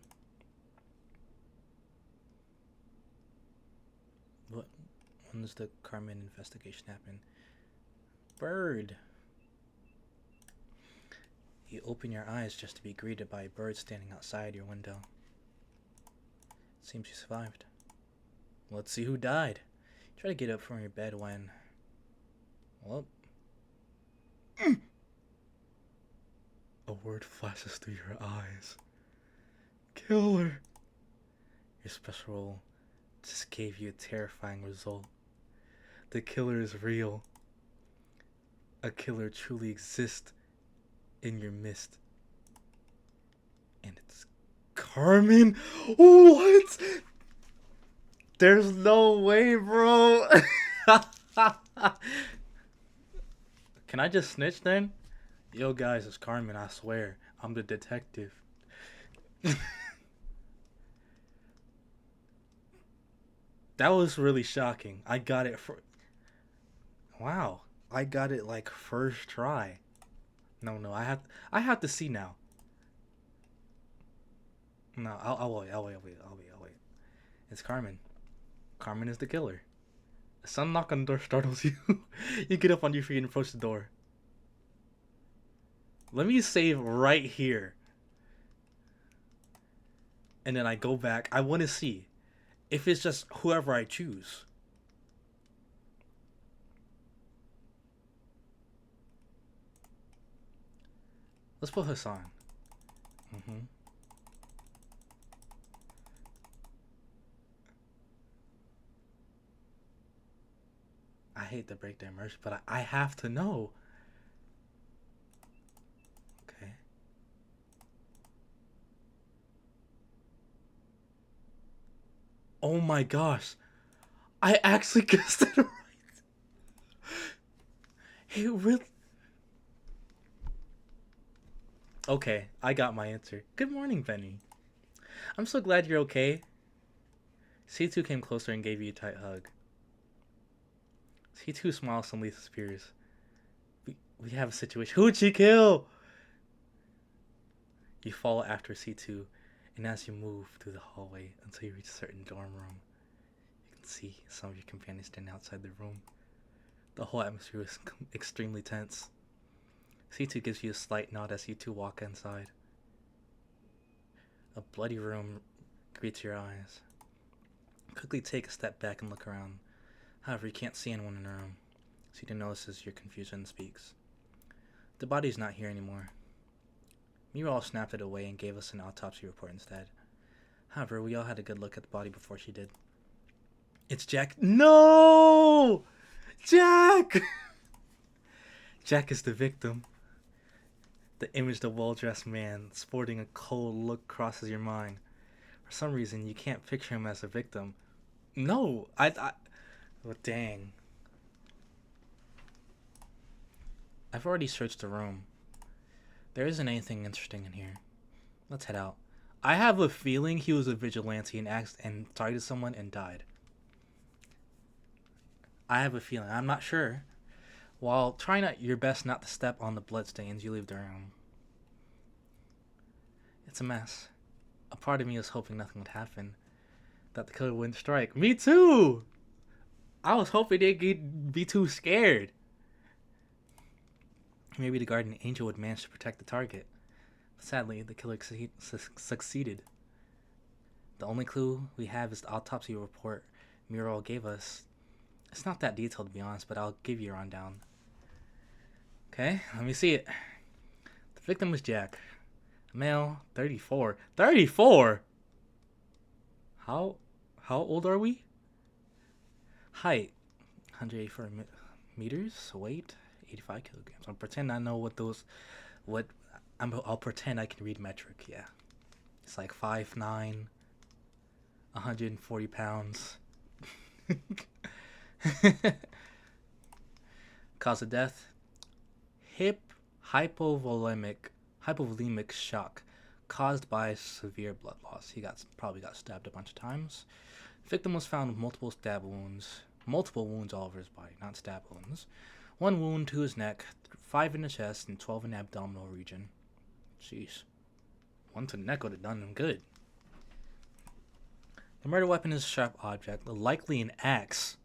When does the Carmen investigation happen? Bird! You open your eyes just to be greeted by a bird standing outside your window. It seems you survived. Let's see who died. You try to get up from your bed when... Well... A word flashes through your eyes. Killer! Your special role just gave you a terrifying result. The killer is real. A killer truly exists in your midst. And it's Carmen? What? There's no way, bro. Can I just snitch then? Yo, guys, it's Carmen, I swear. I'm the detective. That was really shocking. I got it for... Wow. I got it like first try. No, I have to see now. No, I'll wait. It's Carmen. Carmen is the killer. A sudden knock on the door startles you. You get up on your feet and approach the door. Let me save right here. And then I go back. I want to see if it's just whoever I choose. Let's put Hassan. Mm-hmm. I hate to break their immersion, but I have to know. Okay. Oh my gosh. I actually guessed it right. It really. Okay, I got my answer. Good morning, Benny. I'm so glad you're okay. C2 came closer and gave you a tight hug. C2 smiles and Lisa spears. We have a situation. Who'd she kill? You follow after C2, and as you move through the hallway until you reach a certain dorm room, you can see some of your companions standing outside the room. The whole atmosphere is extremely tense. C2 gives you a slight nod as you two walk inside. A bloody room greets your eyes. Quickly take a step back and look around. However, you can't see anyone in the room. C2 notices your confusion and speaks. The body's not here anymore. Mira snapped it away and gave us an autopsy report instead. However, we all had a good look at the body before she did. It's Jack. No! Jack! Jack is the victim. The image of the well-dressed man sporting a cold look crosses your mind. For some reason, you can't picture him as a victim. No, well, dang. I've already searched the room. There isn't anything interesting in here. Let's head out. I have a feeling he was a vigilante and targeted someone and died. I have a feeling. I'm not sure. While trying your best not to step on the bloodstains, you leave the room. It's a mess. A part of me was hoping nothing would happen. That the killer wouldn't strike. Me too! I was hoping they'd be too scared. Maybe the guardian angel would manage to protect the target. But sadly, the killer succeeded. The only clue we have is the autopsy report Muriel gave us. It's not that detailed, to be honest, but I'll give you a rundown. Okay, let me see it. The victim was Jack. A male, 34. 34?! How old are we? Height, 184 meters. Weight, 85 kilograms. I'll pretend I know I'll pretend I can read metric, yeah. It's like 5'9", 140 pounds. Cause of death, hypovolemic shock caused by severe blood loss. He probably got stabbed a bunch of times. Victim was found with multiple wounds all over his body, not stab wounds. 1 wound to his neck, 5 in the chest, and 12 in the abdominal region. Jeez. 1 to the neck would have done him good. The murder weapon is a sharp object, likely an axe.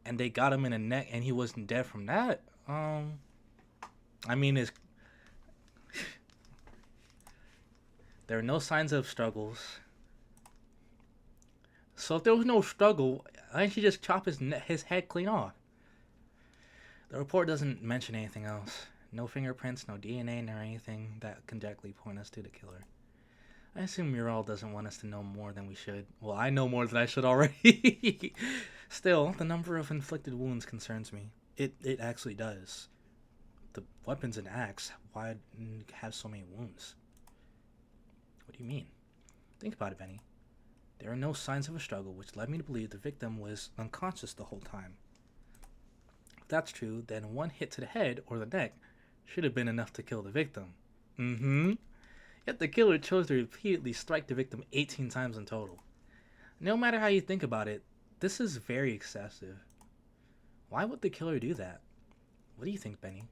And they got him in the neck and he wasn't dead from that? I mean, there are no signs of struggles. So if there was no struggle, why didn't you just chop his head clean off? The report doesn't mention anything else. No fingerprints, no DNA, nor anything that can directly point us to the killer. I assume Muriel doesn't want us to know more than we should. Well, I know more than I should already. Still, the number of inflicted wounds concerns me. It actually does. The weapon's an axe. Why have so many wounds? What do you mean? Think about it, Benny. There are no signs of a struggle, which led me to believe the victim was unconscious the whole time. If that's true, then 1 hit to the head or the neck should have been enough to kill the victim. Yet the killer chose to repeatedly strike the victim 18 times in total. No matter how you think about it, this is very excessive. Why would the killer do that? What do you think, Benny?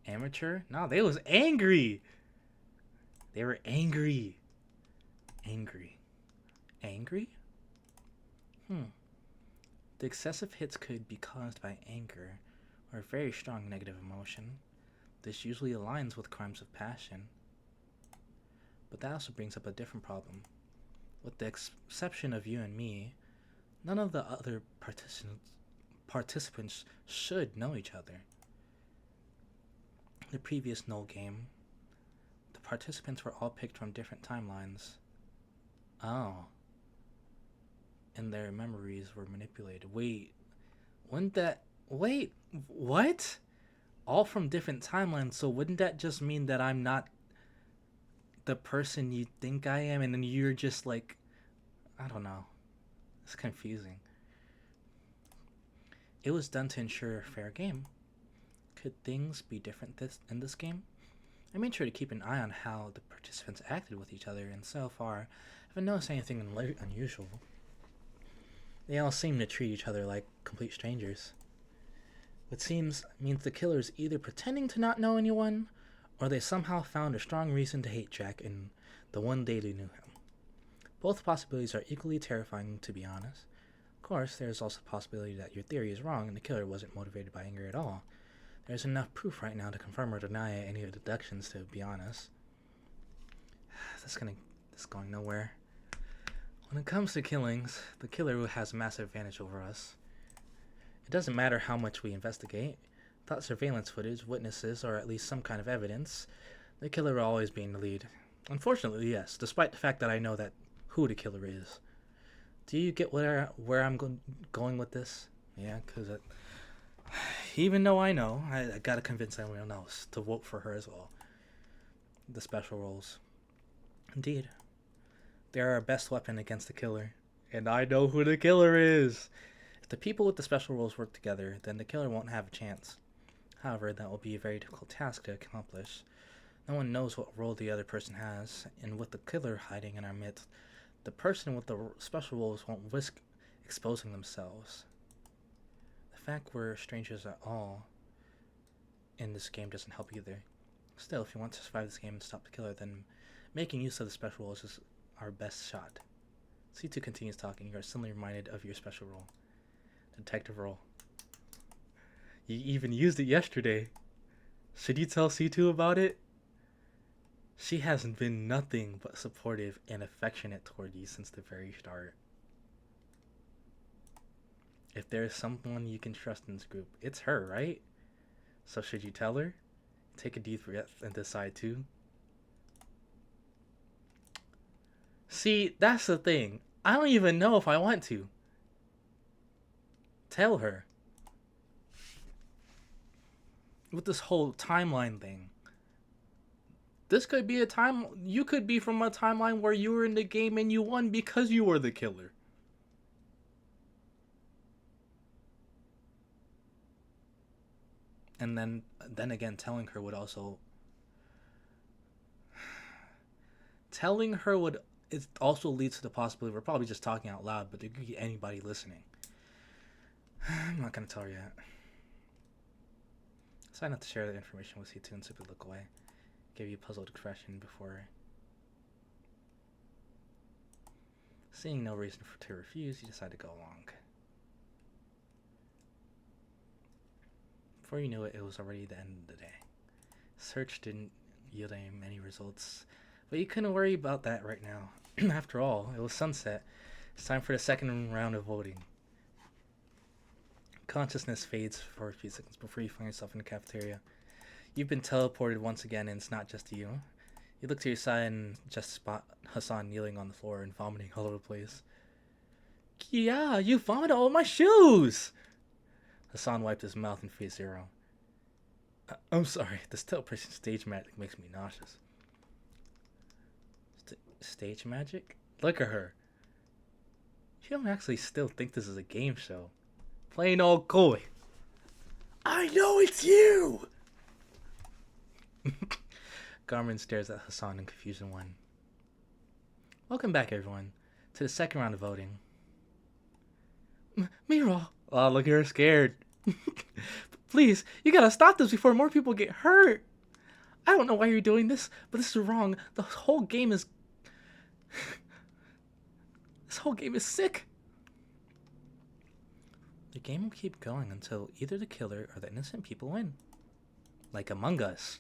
Amateur? No, they was angry. They were angry. Angry? The excessive hits could be caused by anger or a very strong negative emotion. This usually aligns with crimes of passion. But that also brings up a different problem. With the exception of you and me, none of the other participants should know each other. the previous null game, the participants were all picked from different timelines. Oh. And their memories were manipulated. Wait, wouldn't that... Wait, what? All from different timelines, so wouldn't that just mean that I'm not the person you think I am, and then you're just like... I don't know. It's confusing. It was done to ensure a fair game. Could things be different in this game? I made sure to keep an eye on how the participants acted with each other, and so far, I haven't noticed anything unusual. They all seem to treat each other like complete strangers. What seems means the killer is either pretending to not know anyone, or they somehow found a strong reason to hate Jack in the one day they knew him. Both possibilities are equally terrifying, to be honest. Of course, there is also the possibility that your theory is wrong and the killer wasn't motivated by anger at all. There's enough proof right now to confirm or deny any of the deductions, to be honest. This is going nowhere. When it comes to killings, the killer has a massive advantage over us. It doesn't matter how much we investigate. Without surveillance footage, witnesses, or at least some kind of evidence, the killer will always be in the lead. Unfortunately, yes, despite the fact that I know that who the killer is. Do you get where I'm going with this? Yeah, because even though I know, I gotta convince everyone else to vote for her as well. The special roles. Indeed. They're our best weapon against the killer. And I know who the killer is! If the people with the special roles work together, then the killer won't have a chance. However, that will be a very difficult task to accomplish. No one knows what role the other person has, and with the killer hiding in our midst, the person with the special roles won't risk exposing themselves. The fact we're strangers at all in this game doesn't help either. Still, if you want to survive this game and stop the killer, then making use of the special roles is our best shot. C2 continues talking. You are suddenly reminded of your special role. Detective role. You even used it yesterday. Should you tell C2 about it? She hasn't been nothing but supportive and affectionate toward you since the very start. If there's someone you can trust in this group, it's her, right? So should you tell her? Take a deep breath and decide to. See, that's the thing. I don't even know if I want to. Tell her. With this whole timeline thing. This could be a time... You could be from a timeline where you were in the game and you won because you were the killer. And then again, telling her would also... Telling her would... It also leads to the possibility... We're probably just talking out loud, but there could be anybody listening. I'm not going to tell her yet. Decide not to share the information with C2 and simply look away. Give you a puzzled expression before... Seeing no reason to refuse, you decide to go along. Before you knew it, it was already the end of the day. Search didn't yield any results, but you couldn't worry about that right now. After all, it was sunset. It's time for the second round of voting. Consciousness fades for a few seconds before you find yourself in the cafeteria. You've been teleported once again, and it's not just you. You look to your side and just spot Hassan kneeling on the floor and vomiting all over the place. Yeah, you vomited all my shoes! Hassan wiped his mouth and faced Zero. I'm sorry, this teleportation stage magic makes me nauseous. Stage magic? Look at her. You don't actually still think this is a game show. Plain old coy. I know it's you! Garmin stares at Hassan in confusion 1. Welcome back, everyone, to the second round of voting. Miro! Oh, look at her scared. Please, you gotta stop this before more people get hurt. I don't know why you're doing this, but this is wrong. The whole game is... This whole game is sick. The game will keep going until either the killer or the innocent people win. Like Among Us.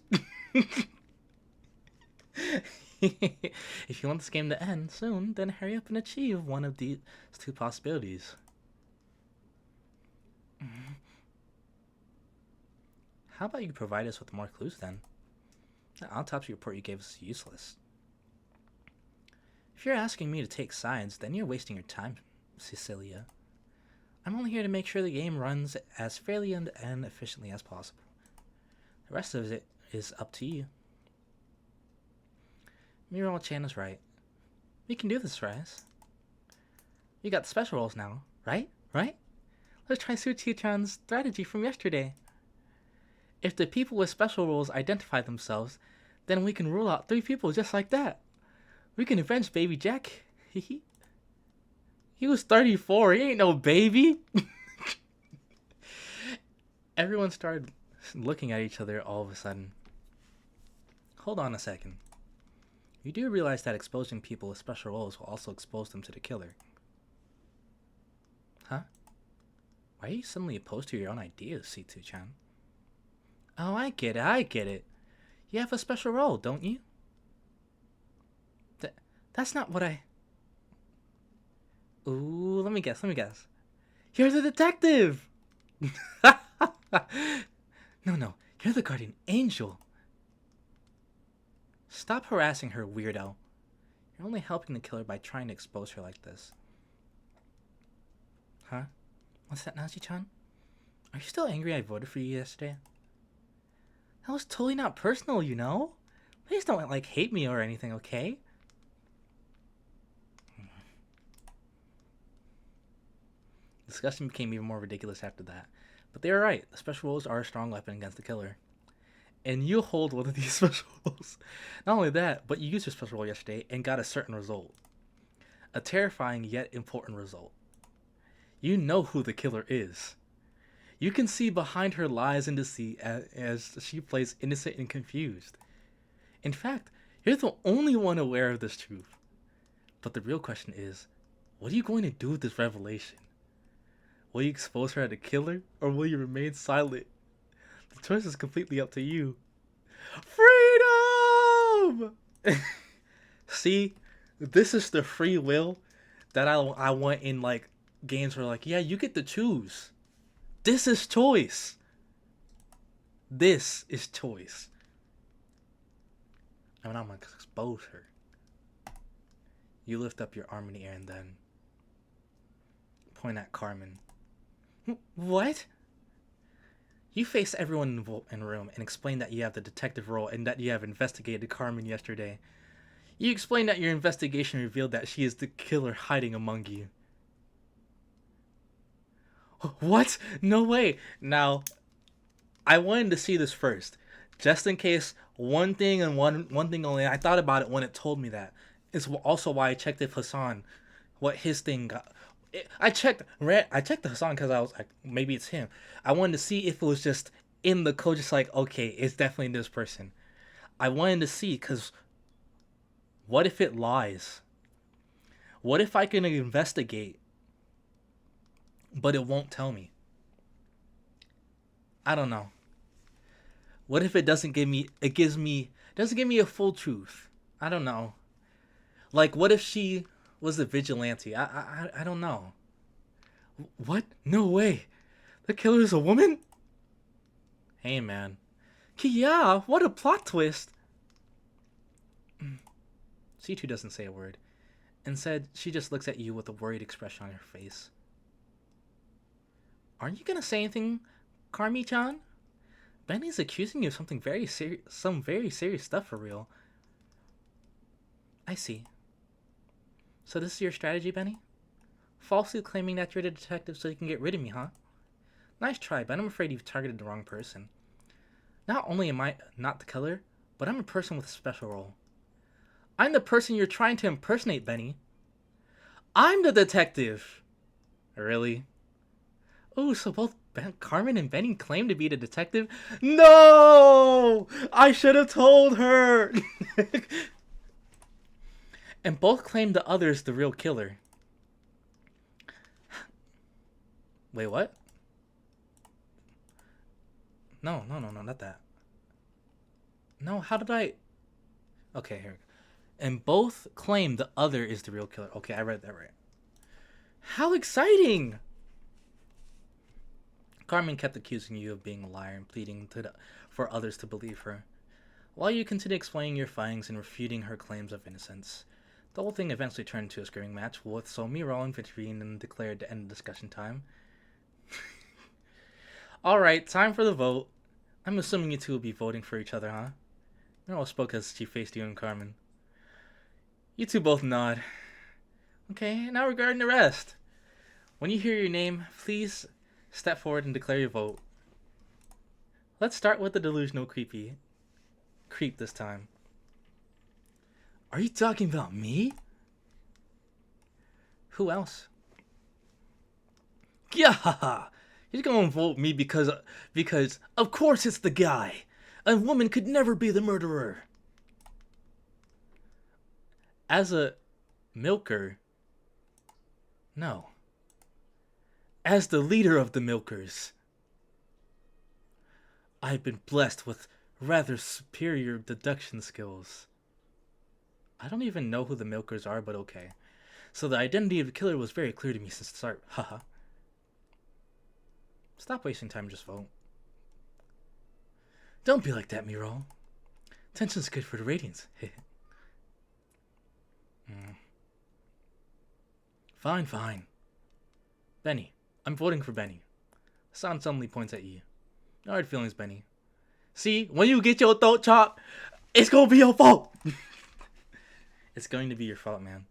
If you want this game to end soon, then hurry up and achieve one of these two possibilities. How about you provide us with more clues then? The autopsy report you gave us is useless. If you're asking me to take sides, then you're wasting your time, Cecilia. I'm only here to make sure the game runs as fairly and efficiently as possible. The rest of it is up to you. Miral-chan is right. We can do this, Rise. You got the special roles now, right? Right? Let's try Suchi-chan's strategy from yesterday. If the people with special roles identify themselves, then we can rule out 3 people just like that. We can avenge Baby Jack. He was 34. He ain't no baby. Everyone started looking at each other all of a sudden. Hold on a second. You do realize that exposing people with special roles will also expose them to the killer. Huh? Why are you suddenly opposed to your own ideas, C2-chan? Oh, I get it. You have a special role, don't you? That's not what I... Ooh, let me guess. You're the detective! No, you're the guardian angel. Stop harassing her, weirdo. You're only helping the killer by trying to expose her like this. Huh? What's that, Nazi-chan? Are you still angry I voted for you yesterday? That was totally not personal, you know? Please don't, hate me or anything, okay? The discussion became even more ridiculous after that. But they were right. The special roles are a strong weapon against the killer. And you hold one of these special roles. Not only that, but you used your special role yesterday and got a certain result. A terrifying yet important result. You know who the killer is. You can see behind her lies and deceit as she plays innocent and confused. In fact, you're the only one aware of this truth. But the real question is, what are you going to do with this revelation? Will you expose her as a killer, or will you remain silent? The choice is completely up to you. Freedom! See, this is the free will that I want in games where yeah, you get to choose. This is choice. This is choice. I mean, I'm gonna expose her. You lift up your arm in the air and then point at Carmen. What? You face everyone in the room and explain that you have the detective role and that you have investigated Carmen yesterday. You explain that your investigation revealed that she is the killer hiding among you. What? No way. Now, I wanted to see this first, just in case one thing and one thing only. I thought about it when it told me that. It's also why I checked if Hassan, what his thing got. I checked the Hassan because I was like, maybe it's him. I wanted to see if it was just in the code, just okay, it's definitely this person. I wanted to see, because what if it lies? What if I can investigate, but it won't tell me? I don't know. What if it doesn't give me a full truth? I don't know. What if she was a vigilante? I don't know. What? No way. The killer is a woman? Hey, man. Kia, what a plot twist. C2 doesn't say a word. Instead, she just looks at you with a worried expression on her face. Aren't you gonna say anything, Karmi-chan? Benny's accusing you of some very serious stuff for real. I see. So this is your strategy, Benny? Falsely claiming that you're the detective so you can get rid of me, huh? Nice try, but I'm afraid you've targeted the wrong person. Not only am I not the killer, but I'm a person with a special role. I'm the person you're trying to impersonate, Benny. I'm the detective! Really? Oh, so both Carmen and Benny claim to be the detective? No! I should have told her! And both claim the other's the real killer. Wait, what? No, not that. No, how did I... Okay, here we go. And both claim the other is the real killer. Okay, I read that right. How exciting! Carmen kept accusing you of being a liar and pleading for others to believe her, while you continued explaining your findings and refuting her claims of innocence. The whole thing eventually turned into a screaming match, with Somiro intervened and declared to end discussion time. Alright, time for the vote. I'm assuming you two will be voting for each other, huh? Miro spoke as she faced you and Carmen. You two both nod. Okay, now regarding the rest. When you hear your name, please step forward and declare your vote. Let's start with the delusional creep this time. Are you talking about me? Who else? Yeah, he's gonna vote me because of course it's the guy. A woman could never be the murderer. As a milker, no. As the leader of the milkers, I've been blessed with rather superior deduction skills. I don't even know who the milkers are, but okay. So the identity of the killer was very clear to me since the start. Haha. Stop wasting time, just vote. Don't be like that, Miro. Tension's good for the ratings. Fine. Benny. I'm voting for Benny. San suddenly points at you. No hard feelings, Benny. See, when you get your throat chopped, it's gonna be your fault. It's going to be your fault, man.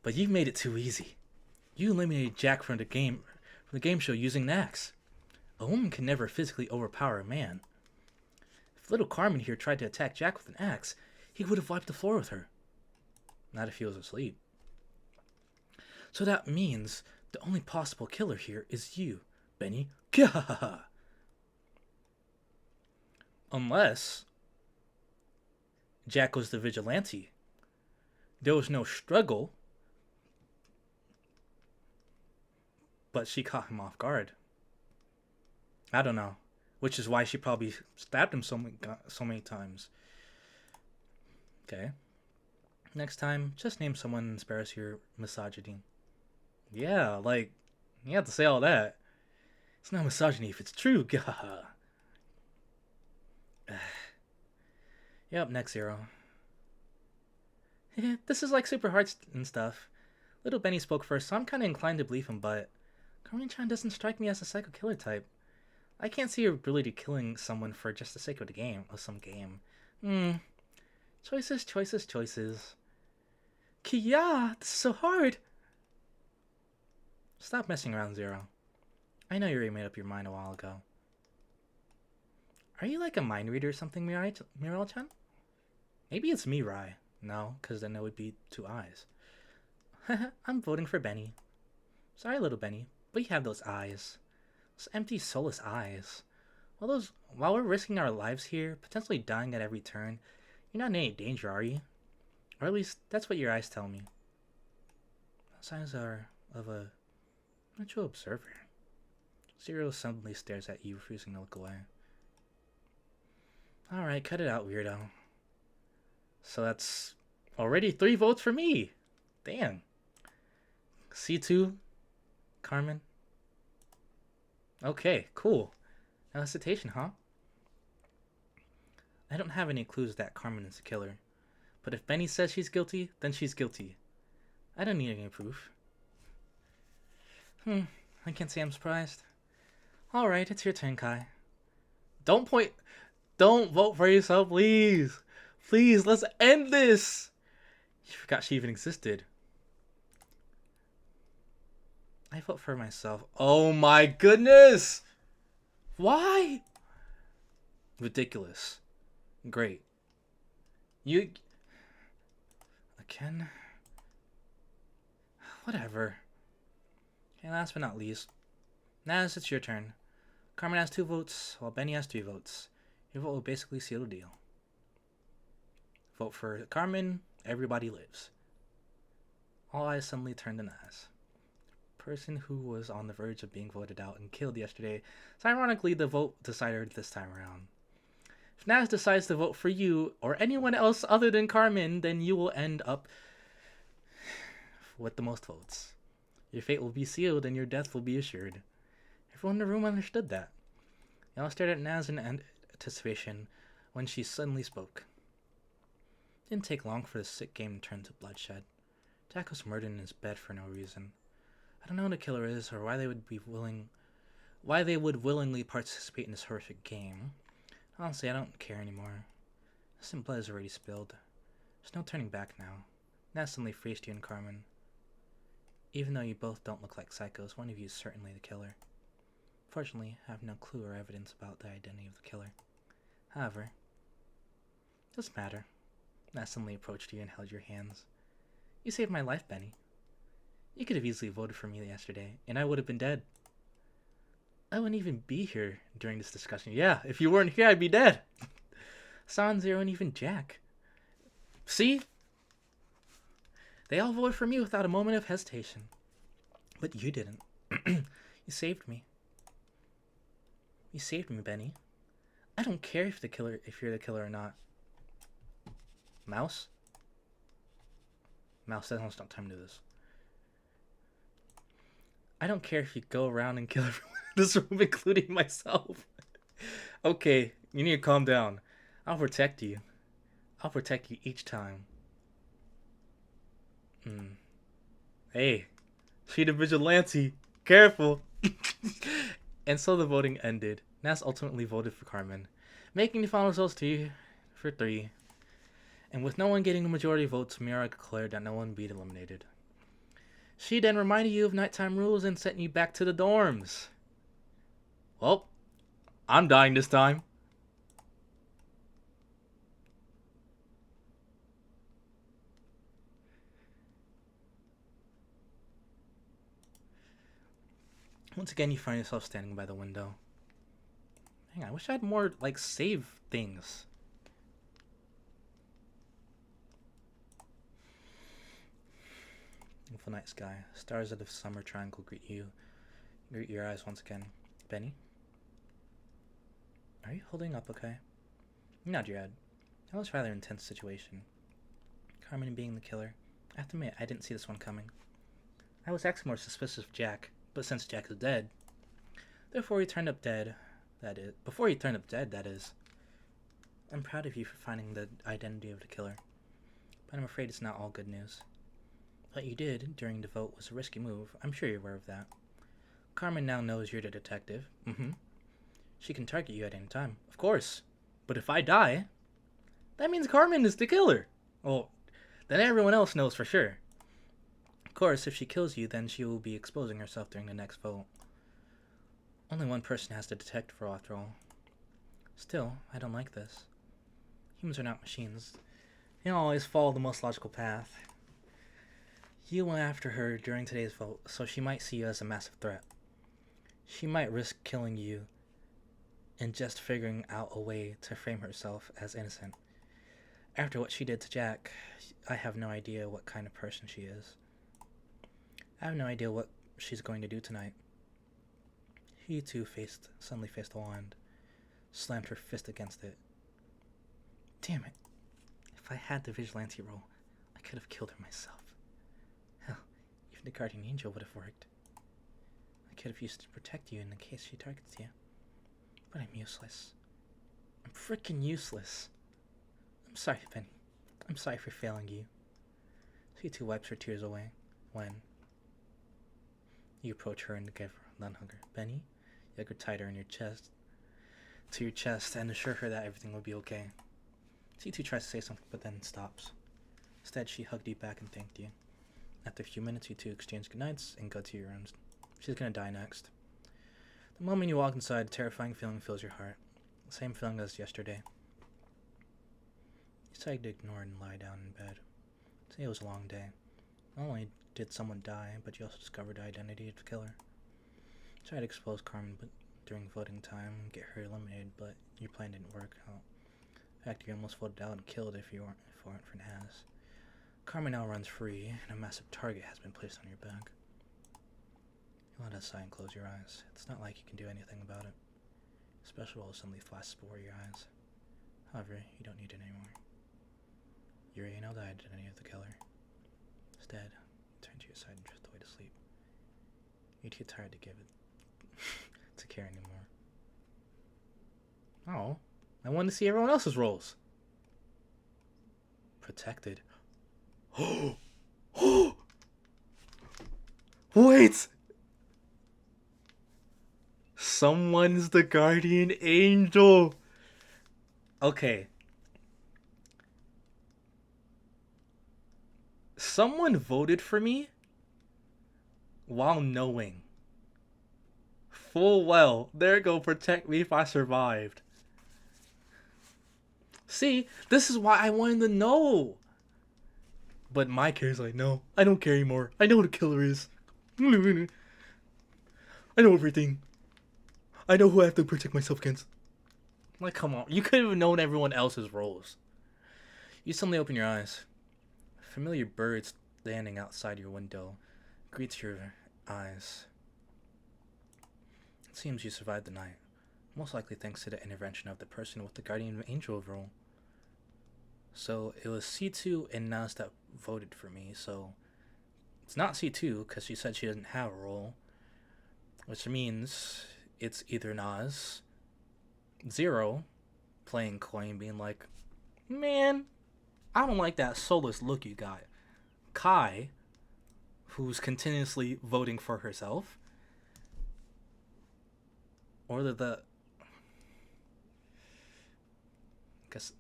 But you've made it too easy. You eliminated Jack from the game show using an axe. A woman can never physically overpower a man. If little Carmen here tried to attack Jack with an axe, he would have wiped the floor with her. Not if he was asleep. So that means the only possible killer here is you, Benny. Unless Jack was the vigilante. There was no struggle, but she caught him off guard. I don't know, which is why she probably stabbed him so many times. Okay. Next time, just name someone and spare us your misogyny. Yeah, like, you have to say all that. It's not misogyny if it's true. Yep, next Zero. This is like super hard and stuff. Little Benny spoke first, so I'm kind of inclined to believe him, but Carmen-chan doesn't strike me as a psycho killer type. I can't see her ability killing someone for just the sake of some game. Choices. Kia, this is so hard. Stop messing around, Zero. I know you already made up your mind a while ago. Are you like a mind reader or something, Mirai-chan? Maybe it's Mirai. No, because then it would be two eyes. I'm voting for Benny. Sorry, little Benny, but you have those eyes. Those empty, soulless eyes. While we're risking our lives here, potentially dying at every turn, you're not in any danger, are you? Or at least, that's what your eyes tell me. Those eyes are of a neutral observer. Zero suddenly stares at you, refusing to look away. Alright, cut it out, weirdo. So that's already 3 votes for me. Damn. C2, Carmen. Okay, cool. Now hesitation, huh? I don't have any clues that Carmen is the killer. But if Benny says she's guilty, then she's guilty. I don't need any proof. I can't say I'm surprised. Alright, it's your turn, Kai. Don't vote for yourself, please. Please, let's end this. You forgot she even existed. I vote for myself. Oh my goodness! Why? Ridiculous. Great. You... Again? Whatever. Okay, last but not least. Naz, it's your turn. Carmen has 2 votes, while Benny has 3 votes. Your vote will basically seal the deal. Vote for Carmen, everybody lives. All eyes suddenly turned to Naz. The person who was on the verge of being voted out and killed yesterday is ironically the vote decider this time around. If Naz decides to vote for you or anyone else other than Carmen, then you will end up with the most votes. Your fate will be sealed and your death will be assured. Everyone in the room understood that. They all stared at Naz in anticipation when she suddenly spoke. It didn't take long for the sick game to turn to bloodshed. Jack was murdered in his bed for no reason. I don't know who the killer is or why they would willingly participate in this horrific game. Honestly, I don't care anymore. Innocent blood is already spilled. There's no turning back now. Naz suddenly faced you and Carmen. Even though you both don't look like psychos, one of you is certainly the killer. Fortunately, I have no clue or evidence about the identity of the killer. However, it doesn't matter. Naz suddenly approached you and held your hands. You saved my life, Benny. You could have easily voted for me yesterday, and I would have been dead. I wouldn't even be here during this discussion. Yeah, if you weren't here, I'd be dead. San, Zero, and even Jack. See? They all voted for me without a moment of hesitation. But you didn't. You saved me. You saved me, Benny. I don't care if you're the killer or not. Mouse? Mouse, that don't time to do this. I don't care if you go around and kill everyone in this room, including myself. Okay, you need to calm down. I'll protect you. I'll protect you each time. Hey, she the vigilante. Careful. And so the voting ended. Naz ultimately voted for Carmen, making the final results 2 for 3. And with no one getting the majority of votes, Miara declared that no one be eliminated. She then reminded you of nighttime rules and sent you back to the dorms. Well, I'm dying this time. Once again, you find yourself standing by the window. Dang, I wish I had more, save things. Beautiful night sky. Stars of the summer triangle greet your eyes once again. Benny? Are you holding up okay? You nod your head. That was a rather intense situation. Carmen being the killer. I have to admit, I didn't see this one coming. I was actually more suspicious of Jack, but since Jack is dead, before he turned up dead, that is. I'm proud of you for finding the identity of the killer, but I'm afraid it's not all good news. What you did during the vote was a risky move. I'm sure you're aware of that. Carmen now knows you're the detective. She can target you at any time. Of course. But if I die, that means Carmen is the killer. Well, then everyone else knows for sure. Of course, if she kills you, then she will be exposing herself during the next vote. Only one person has to detect for after all. Still, I don't like this. Humans are not machines. They don't always follow the most logical path. You went after her during today's vote, so she might see you as a massive threat. She might risk killing you and just figuring out a way to frame herself as innocent. After what she did to Jack, I have no idea what kind of person she is. I have no idea what she's going to do tonight. She too suddenly faced the wall and slammed her fist against it. Damn it. If I had the vigilante role, I could have killed her myself. Hell, even the guardian angel would have worked. I could have used it to protect you in the case she targets you. But I'm useless. I'm freaking useless. I'm sorry, Penny. I'm sorry for failing you. She too wipes her tears away when you approach her and give her a nun hugger. Penny, you hug her tighter to your chest and assure her that everything will be okay. C2 tries to say something but then stops. Instead, she hugged you back and thanked you. After a few minutes, you two exchange goodnights and go to your rooms. She's gonna die next. The moment you walk inside, a terrifying feeling fills your heart. The same feeling as yesterday. You decided to ignore it and lie down in bed. Today was a long day. Not only did someone die, but you also discovered the identity of the killer. You tried to expose Carmen during voting time and get her eliminated, but your plan didn't work out. In fact, you almost voted out and killed if it weren't for Naz. Carmen now runs free, and a massive target has been placed on your back. You let us sigh and close your eyes. It's not like you can do anything about it. Special will suddenly flashes before your eyes. However, you don't need it anymore. You already know the identity of the killer. Instead, you turn to your side and drift away to sleep. You'd get tired to give it. care anymore. Oh, I wanted to see everyone else's roles. Protected. Wait! Someone's the guardian angel. Okay. Someone voted for me while knowing full well they're gonna protect me if I survived. See, this is why I wanted to know. But my character's like, no, I don't care anymore. I know who the killer is. I know everything. I know who I have to protect myself against. Like, come on. You could have known everyone else's roles. You suddenly open your eyes. A familiar bird standing outside your window greets your eyes. It seems you survived the night. Most likely thanks to the intervention of the person with the guardian angel role. So it was C2 and Nas that voted for me. So it's not C2 because she said she doesn't have a role. Which means it's either Nas, Zero, playing coy and being like, man, I don't like that soulless look you got. Kai, who's continuously voting for herself. Or the I guess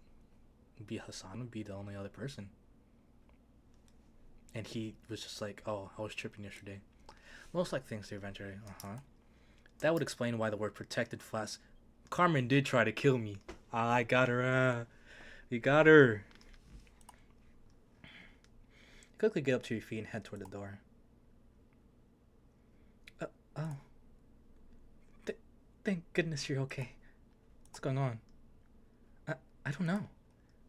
be Hassan would be the only other person. And he was just like, oh, I was tripping yesterday. Most like things to eventually. That would explain why the word protected flask. Carmen did try to kill me. I got her. You got her. Quickly get up to your feet and head toward the door. Oh. Thank goodness you're okay. What's going on? I don't know.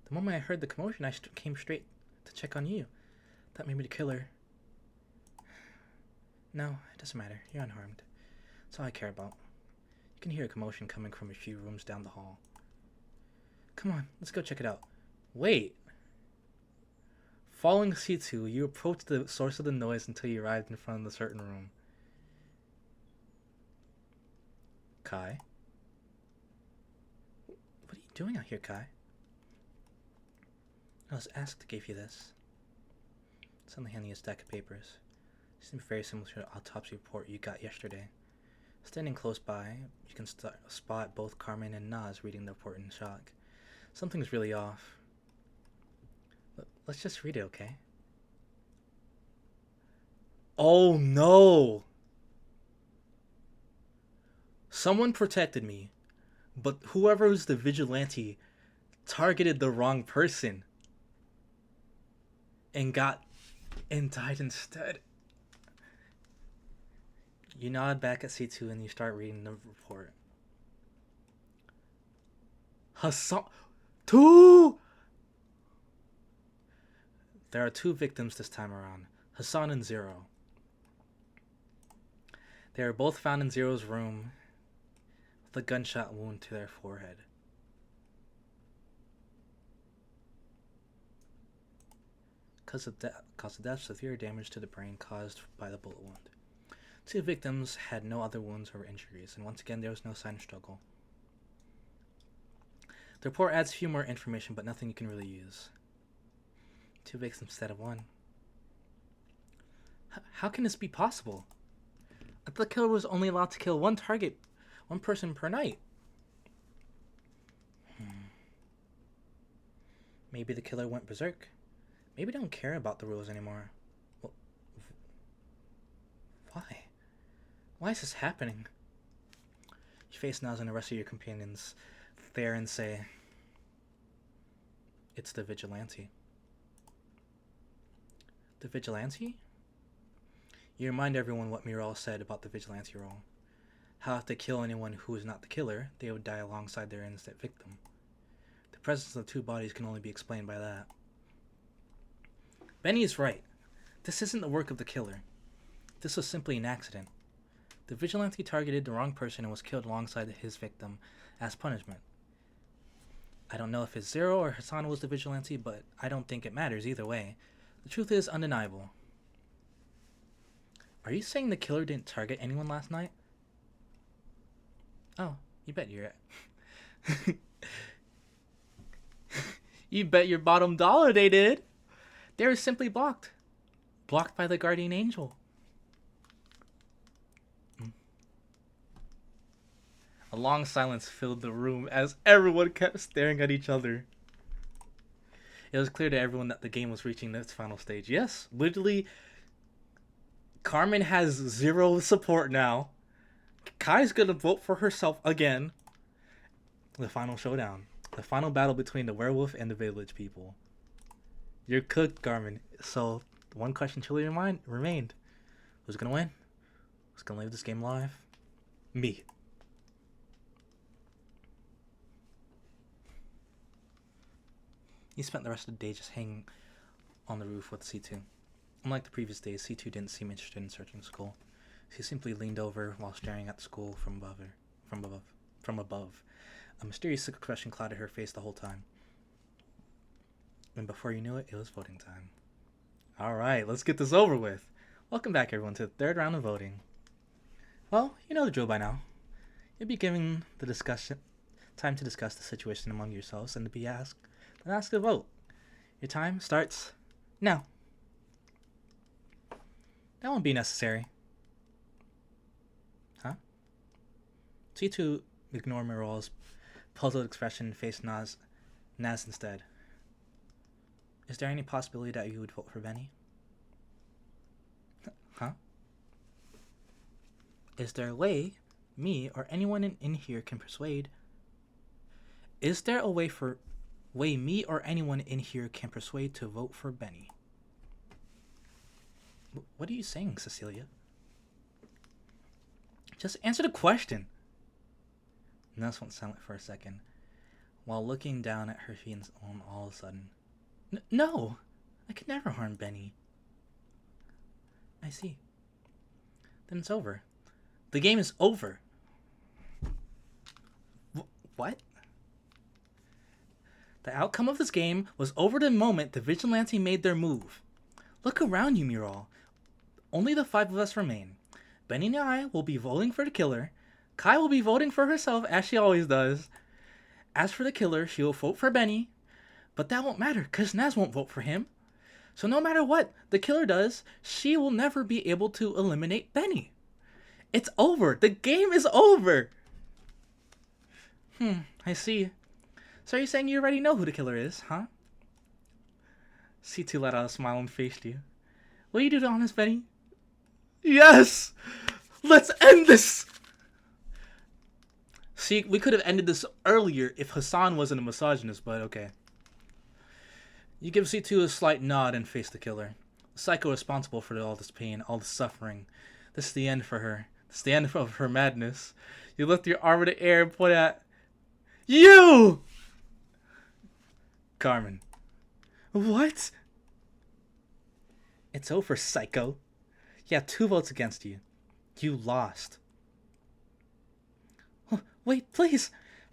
The moment I heard the commotion, I came straight to check on you. That made me the killer. No, it doesn't matter. You're unharmed. That's all I care about. You can hear a commotion coming from a few rooms down the hall. Come on, let's go check it out. Wait. Following C2, you approached the source of the noise until you arrived in front of the certain room. Kai? What are you doing out here, Kai? I was asked to give you this. Suddenly handing a stack of papers. It seemed very similar to the autopsy report you got yesterday. Standing close by, you can spot both Carmen and Nas reading the report in shock. Something's really off. Let's just read it, okay? Oh no! Someone protected me, but whoever was the vigilante targeted the wrong person and died instead. You nod back at C2 and you start reading the report. Hassan... Two! There are two victims this time around. Hassan and Zero. They are both found in Zero's room with a gunshot wound to their forehead. Cause of death, severe damage to the brain caused by the bullet wound. Two victims had no other wounds or injuries, and once again there was no sign of struggle. The report adds a few more information, but nothing you can really use. Two victims instead of one. How can this be possible? I thought the killer was only allowed to kill one person per night. Maybe the killer went berserk. Maybe they don't care about the rules anymore. Well, why? Why is this happening? You face Naz and the rest of your companions there and say, it's the vigilante. The vigilante? You remind everyone what Miral said about the vigilante role. How if they kill anyone who is not the killer, they would die alongside their innocent victim. The presence of two bodies can only be explained by that. Benny is right. This isn't the work of the killer. This was simply an accident. The vigilante targeted the wrong person and was killed alongside his victim as punishment. I don't know if it's Zero or Hassan was the vigilante, but I don't think it matters either way. The truth is undeniable. Are you saying the killer didn't target anyone last night? Oh, you bet you're You bet your bottom dollar they did. They were simply blocked. Blocked by the guardian angel. A long silence filled the room as everyone kept staring at each other. It was clear to everyone that the game was reaching its final stage. Yes, literally, Carmen has zero support now. Kai's gonna vote for herself again. The final showdown. The final battle between the werewolf and the village people. You're cooked, Carmen. So, one question truly remained. Who's gonna win? Who's gonna leave this game alive? Me. He spent the rest of the day just hanging on the roof with C2. Unlike the previous days, C2 didn't seem interested in searching the school. She simply leaned over while staring at the school from above. A mysterious expression clouded her face the whole time. And before you knew it, it was voting time. Alright, let's get this over with. Welcome back, everyone, to the third round of voting. Well, you know the drill by now. You'll be given the time to discuss the situation among yourselves and to be asked a vote. Your time starts now. That won't be necessary. Huh? C2 ignored Miral's puzzled expression and faced Naz instead. Is there any possibility that you would vote for Benny? Huh? Is there a way me or anyone in here can persuade? Is there a way me or anyone in here can persuade to vote for Benny? What are you saying, Cecilia? Just answer the question. Ness went silent for a second, while looking down at her feet all of a sudden. No! I could never harm Benny. I see. Then it's over. The game is over. What? The outcome of this game was over the moment the vigilante made their move. Look around you, Miral. Only the 5 of us remain. Benny and I will be voting for the killer. Kai will be voting for herself, as she always does. As for the killer, she will vote for Benny. But that won't matter, because Naz won't vote for him. So no matter what the killer does, she will never be able to eliminate Benny. It's over. The game is over. I see. So are you saying you already know who the killer is, huh? C2 let out a smile and faced you. Will you do the honest, Benny? Yes! Let's end this! See, we could have ended this earlier if Hassan wasn't a misogynist, but okay. You give C2 a slight nod and face the killer. The psycho responsible for all this pain, all this suffering. This is the end for her. This is the end of her madness. You lift your arm in the air and point at... You! Carmen. What? It's over, psycho. You have 2 votes against you. You lost. Oh, wait, please.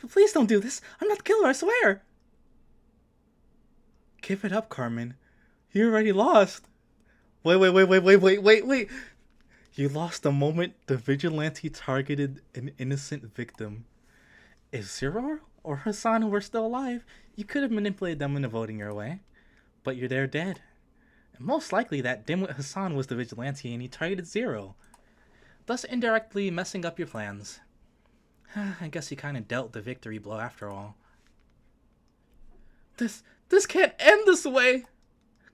Please don't do this. I'm not the killer, I swear. Give it up, Carmen. You already lost. Wait. You lost the moment the vigilante targeted an innocent victim. If Zero or Hassan were still alive, you could have manipulated them into voting your way. But they're dead. And most likely that dimwit Hassan was the vigilante and he targeted Zero, thus indirectly messing up your plans. I guess you kind of dealt the victory blow after all. This can't end this way!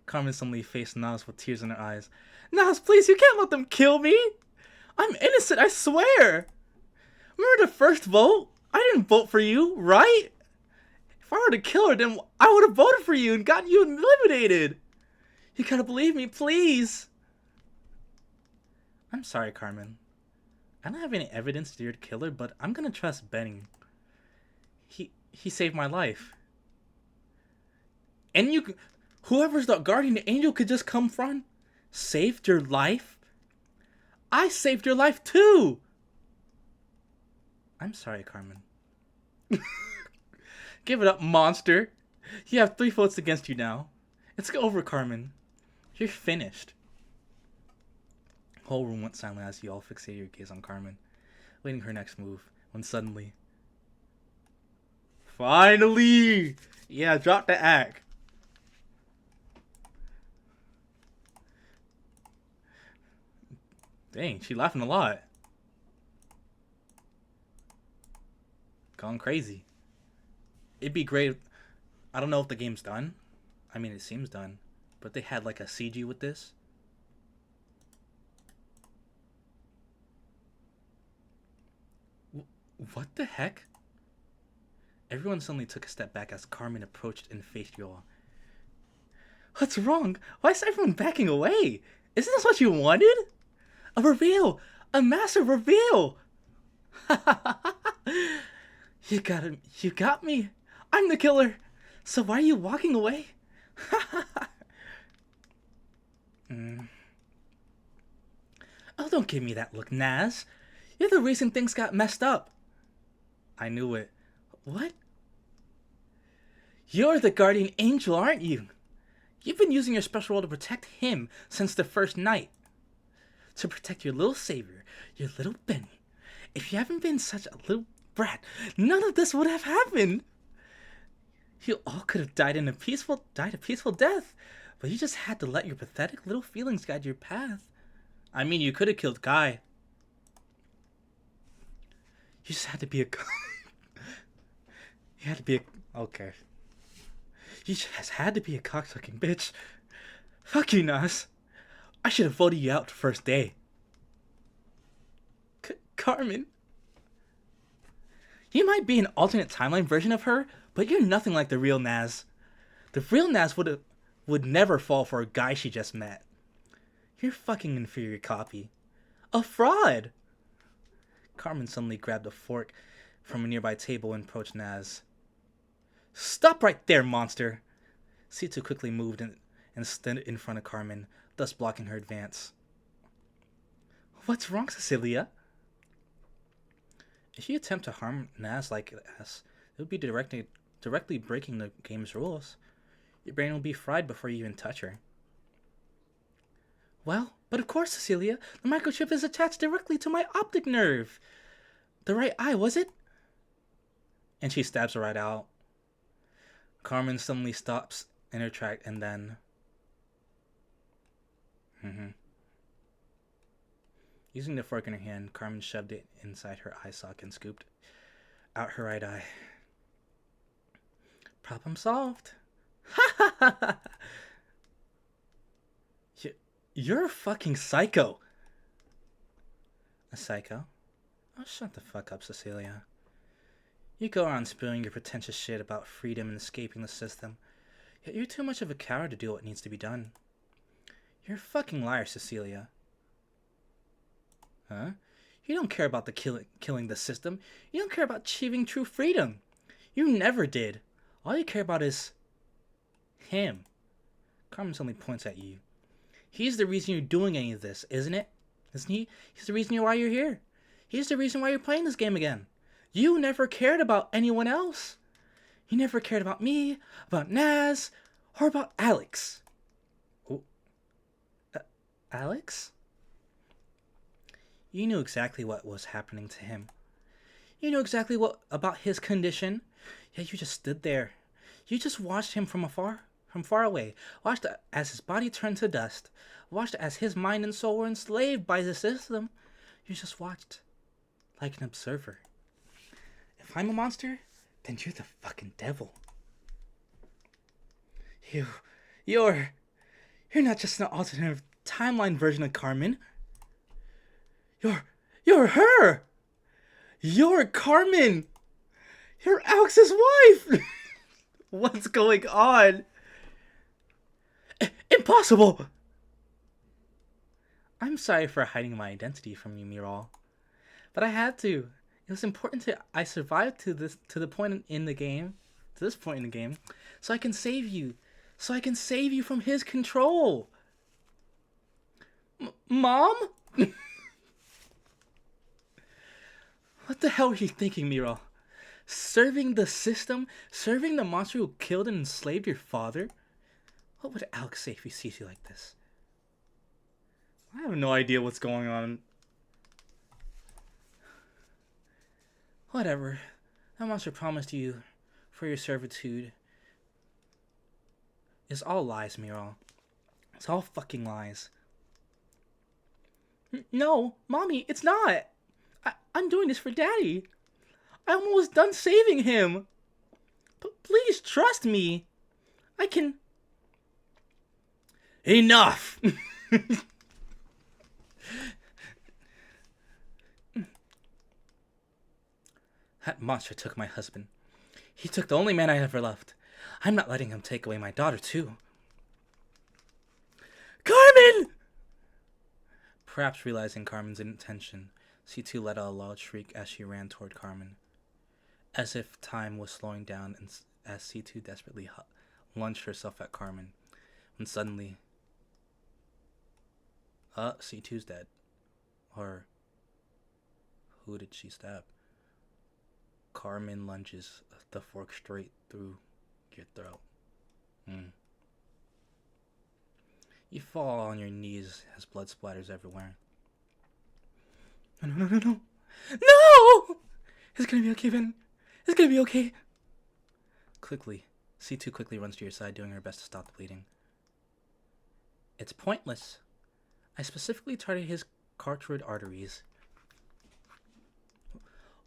Carmen suddenly faced Naz with tears in her eyes. Naz, please, you can't let them kill me! I'm innocent, I swear! Remember the first vote? I didn't vote for you, right? If I were the killer, then I would have voted for you and gotten you eliminated! You gotta believe me, please! I'm sorry, Carmen. I don't have any evidence that you're the killer, but I'm gonna trust Benny. He saved my life. And whoever's the guardian angel could just come from, saved your life? I saved your life too! I'm sorry, Carmen. Give it up, monster! You have 3 votes against you now. It's over, Carmen. You're finished. The whole room went silent as you all fixated your gaze on Carmen, waiting her next move. when suddenly... Finally! Yeah, drop the act. Dang, she laughing a lot. Gone crazy. It'd be great. I don't know if the game's done. I mean, it seems done. But they had like a CG with this. What the heck? Everyone suddenly took a step back as Carmen approached and faced you all. What's wrong? Why is everyone backing away? Isn't this what you wanted? A reveal! A massive reveal! You got me. I'm the killer. So why are you walking away? Oh, don't give me that look, Naz. You're the reason things got messed up. I knew it. What? You're the guardian angel, aren't you? You've been using your special role to protect him since the first night. To protect your little savior, your little Benny. If you haven't been such a little brat, none of this would have happened. You all could have died a peaceful death, but you just had to let your pathetic little feelings guide your path. I mean, you could have killed Guy. You just had to be a... You had to be a... Okay. You just had to be a cocksucking bitch. Fuck you, Nas. I should have voted you out the first day. Carmen. You might be an alternate timeline version of her, but you're nothing like the real Naz. The real Naz would never fall for a guy she just met. You're a fucking inferior copy. A fraud! Carmen suddenly grabbed a fork from a nearby table and approached Naz. Stop right there, monster! Situ quickly moved and stood in front of Carmen, thus blocking her advance. What's wrong, Cecilia? If you attempt to harm Naz like this, it would be directly breaking the game's rules. Your brain will be fried before you even touch her. Well, but of course, Cecilia, the microchip is attached directly to my optic nerve. The right eye, was it? And she stabs her right out. Carmen suddenly stops in her track and then... Using the fork in her hand, Carmen shoved it inside her eye socket and scooped out her right eye. Problem solved. Ha ha ha! You're a fucking psycho. A psycho? Oh, shut the fuck up, Cecilia. You go around spilling your pretentious shit about freedom and escaping the system, yet you're too much of a coward to do what needs to be done. You're a fucking liar, Cecilia. Huh? You don't care about the killing the system. You don't care about achieving true freedom. You never did. All you care about is... him. Carmen suddenly points at you. He's the reason you're doing any of this, isn't it? Isn't he? He's the reason why you're here. He's the reason why you're playing this game again. You never cared about anyone else. You never cared about me, about Naz, or about Alex. Oh. Alex? You knew exactly what was happening to him. You knew exactly what about his condition. Yet you just stood there. You just watched him from far away. Watched as his body turned to dust. Watched as his mind and soul were enslaved by the system. You just watched. Like an observer. If I'm a monster, then you're the fucking devil. You're not just an alternate timeline version of Carmen. You're her! You're Carmen! You're Alex's wife! What's going on? Impossible! I'm sorry for hiding my identity from you, Miral. But I had to. It was important I survived to this point in the game. To this point in the game. So I can save you. So I can save you from his control. Mom? What the hell are you thinking, Miral? Serving the system? Serving the monster who killed and enslaved your father? What would Alex say if he sees you like this? I have no idea what's going on. Whatever. That monster promised you for your servitude is all lies, Miro. It's all fucking lies. No, Mommy, it's not. I'm doing this for Daddy. I'm almost done saving him. But please trust me. I can... Enough! That monster took my husband. He took the only man I ever loved. I'm not letting him take away my daughter, too. Carmen! Perhaps realizing Carmen's intention, C2 let out a loud shriek as she ran toward Carmen. As if time was slowing down and as C2 desperately lunged herself at Carmen, when suddenly... C2's dead. Or... who did she stab? Carmen lunges the fork straight through your throat. You fall on your knees as blood splatters everywhere. No! No! It's gonna be okay, Ben. It's gonna be okay. Quickly, C2 quickly runs to your side, doing her best to stop the bleeding. It's pointless. I specifically targeted his carotid arteries.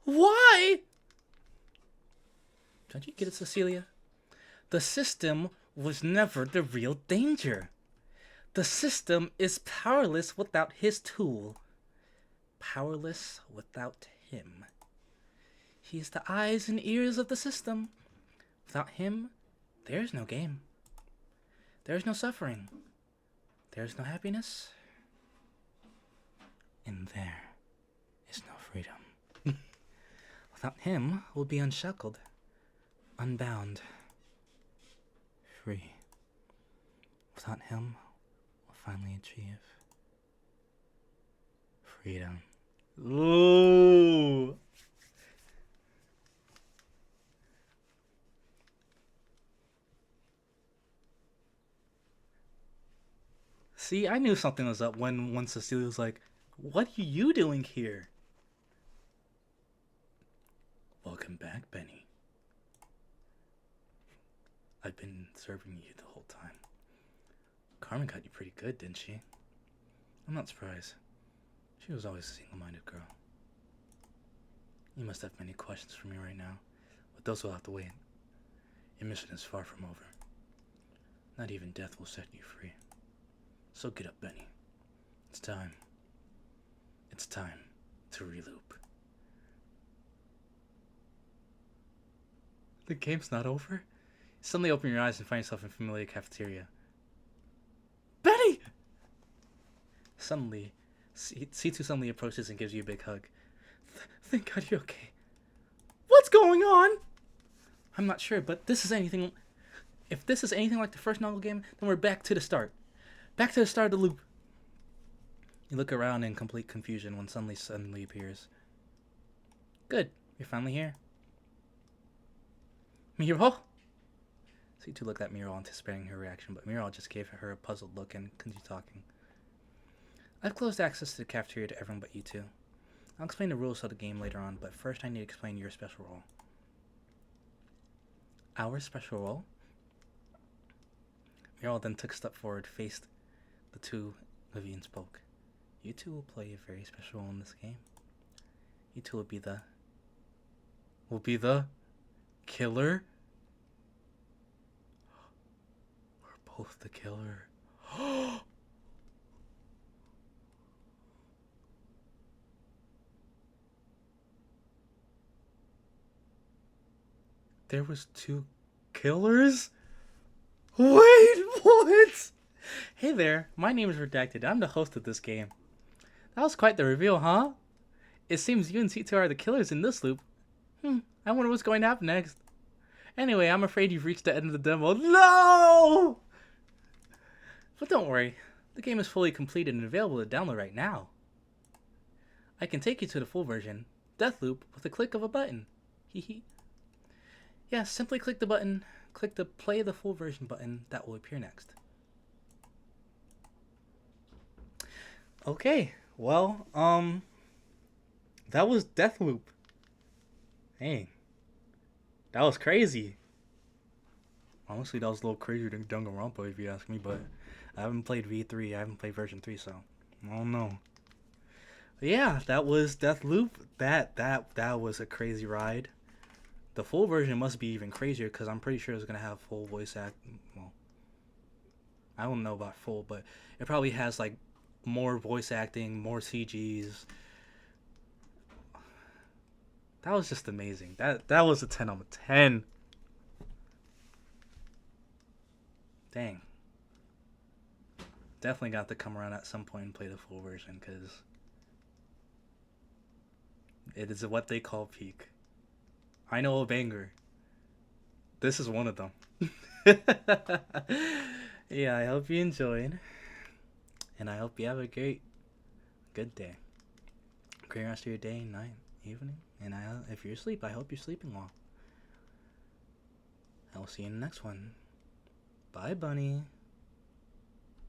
Why? Don't you get it, Cecilia? The system was never the real danger. The system is powerless without his tool. Powerless without him. He's the eyes and ears of the system. Without him, there's no game. There's no suffering. There's no happiness. And there is no freedom. Without him, we'll be unshackled, unbound, free. Without him, we'll finally achieve freedom. Ooh! See, I knew something was up when Cecilia was like, "What are you doing here?" Welcome back, Benny. I've been serving you the whole time. Carmen got you pretty good, didn't she? I'm not surprised. She was always a single-minded girl. You must have many questions for me right now, but those will have to wait. Your mission is far from over. Not even death will set you free. So get up, Benny. It's time. It's time to reloop. The game's not over? Suddenly open your eyes and find yourself in a familiar cafeteria. Benny! Suddenly, C2 suddenly approaches and gives you a big hug. Thank God you're okay. What's going on? I'm not sure, but this is anything... If this is anything like the first novel game, then we're back to the start. Back to the start of the loop. You look around in complete confusion when suddenly appears. Good, you're finally here. Miro? C2 looked at Miro, anticipating her reaction, but Miro just gave her a puzzled look and continued talking. I've closed access to the cafeteria to everyone but you two. I'll explain the rules of the game later on, but first I need to explain your special role. Our special role? Miro then took a step forward, faced the two of you and spoke. You two will play a very special role in this game. You two will be the killer? We're both the killer. There was two killers? Wait, what? Hey there, my name is Redacted. I'm the host of this game. That was quite the reveal, huh? It seems you and C2 are the killers in this loop. I wonder what's going to happen next. Anyway, I'm afraid you've reached the end of the demo. No! But don't worry, the game is fully completed and available to download right now. I can take you to the full version, Deathloop, with a click of a button. Hehe. Yeah, simply click the button, click the play the full version button that will appear next. Okay, well, that was Deathloop. Hey, that was crazy. Honestly, that was a little crazier than Danganronpa if you ask me, but I haven't played V3. I haven't played version 3, so I don't know. But yeah, that was Deathloop. That was a crazy ride. The full version must be even crazier because I'm pretty sure it's gonna have full voice act. Well, I don't know about full, but it probably has like more voice acting, more CGs. That was just amazing. That was a 10 out of 10. Dang, definitely got to come around at some point and play the full version because it is what they call peak. I know a banger. This is one of them. Yeah, I hope you enjoyed, and I hope you have a good day. Great rest of your day, night, evening, and if you're asleep, I hope you're sleeping well. I will see you in the next one. Bye, bunny.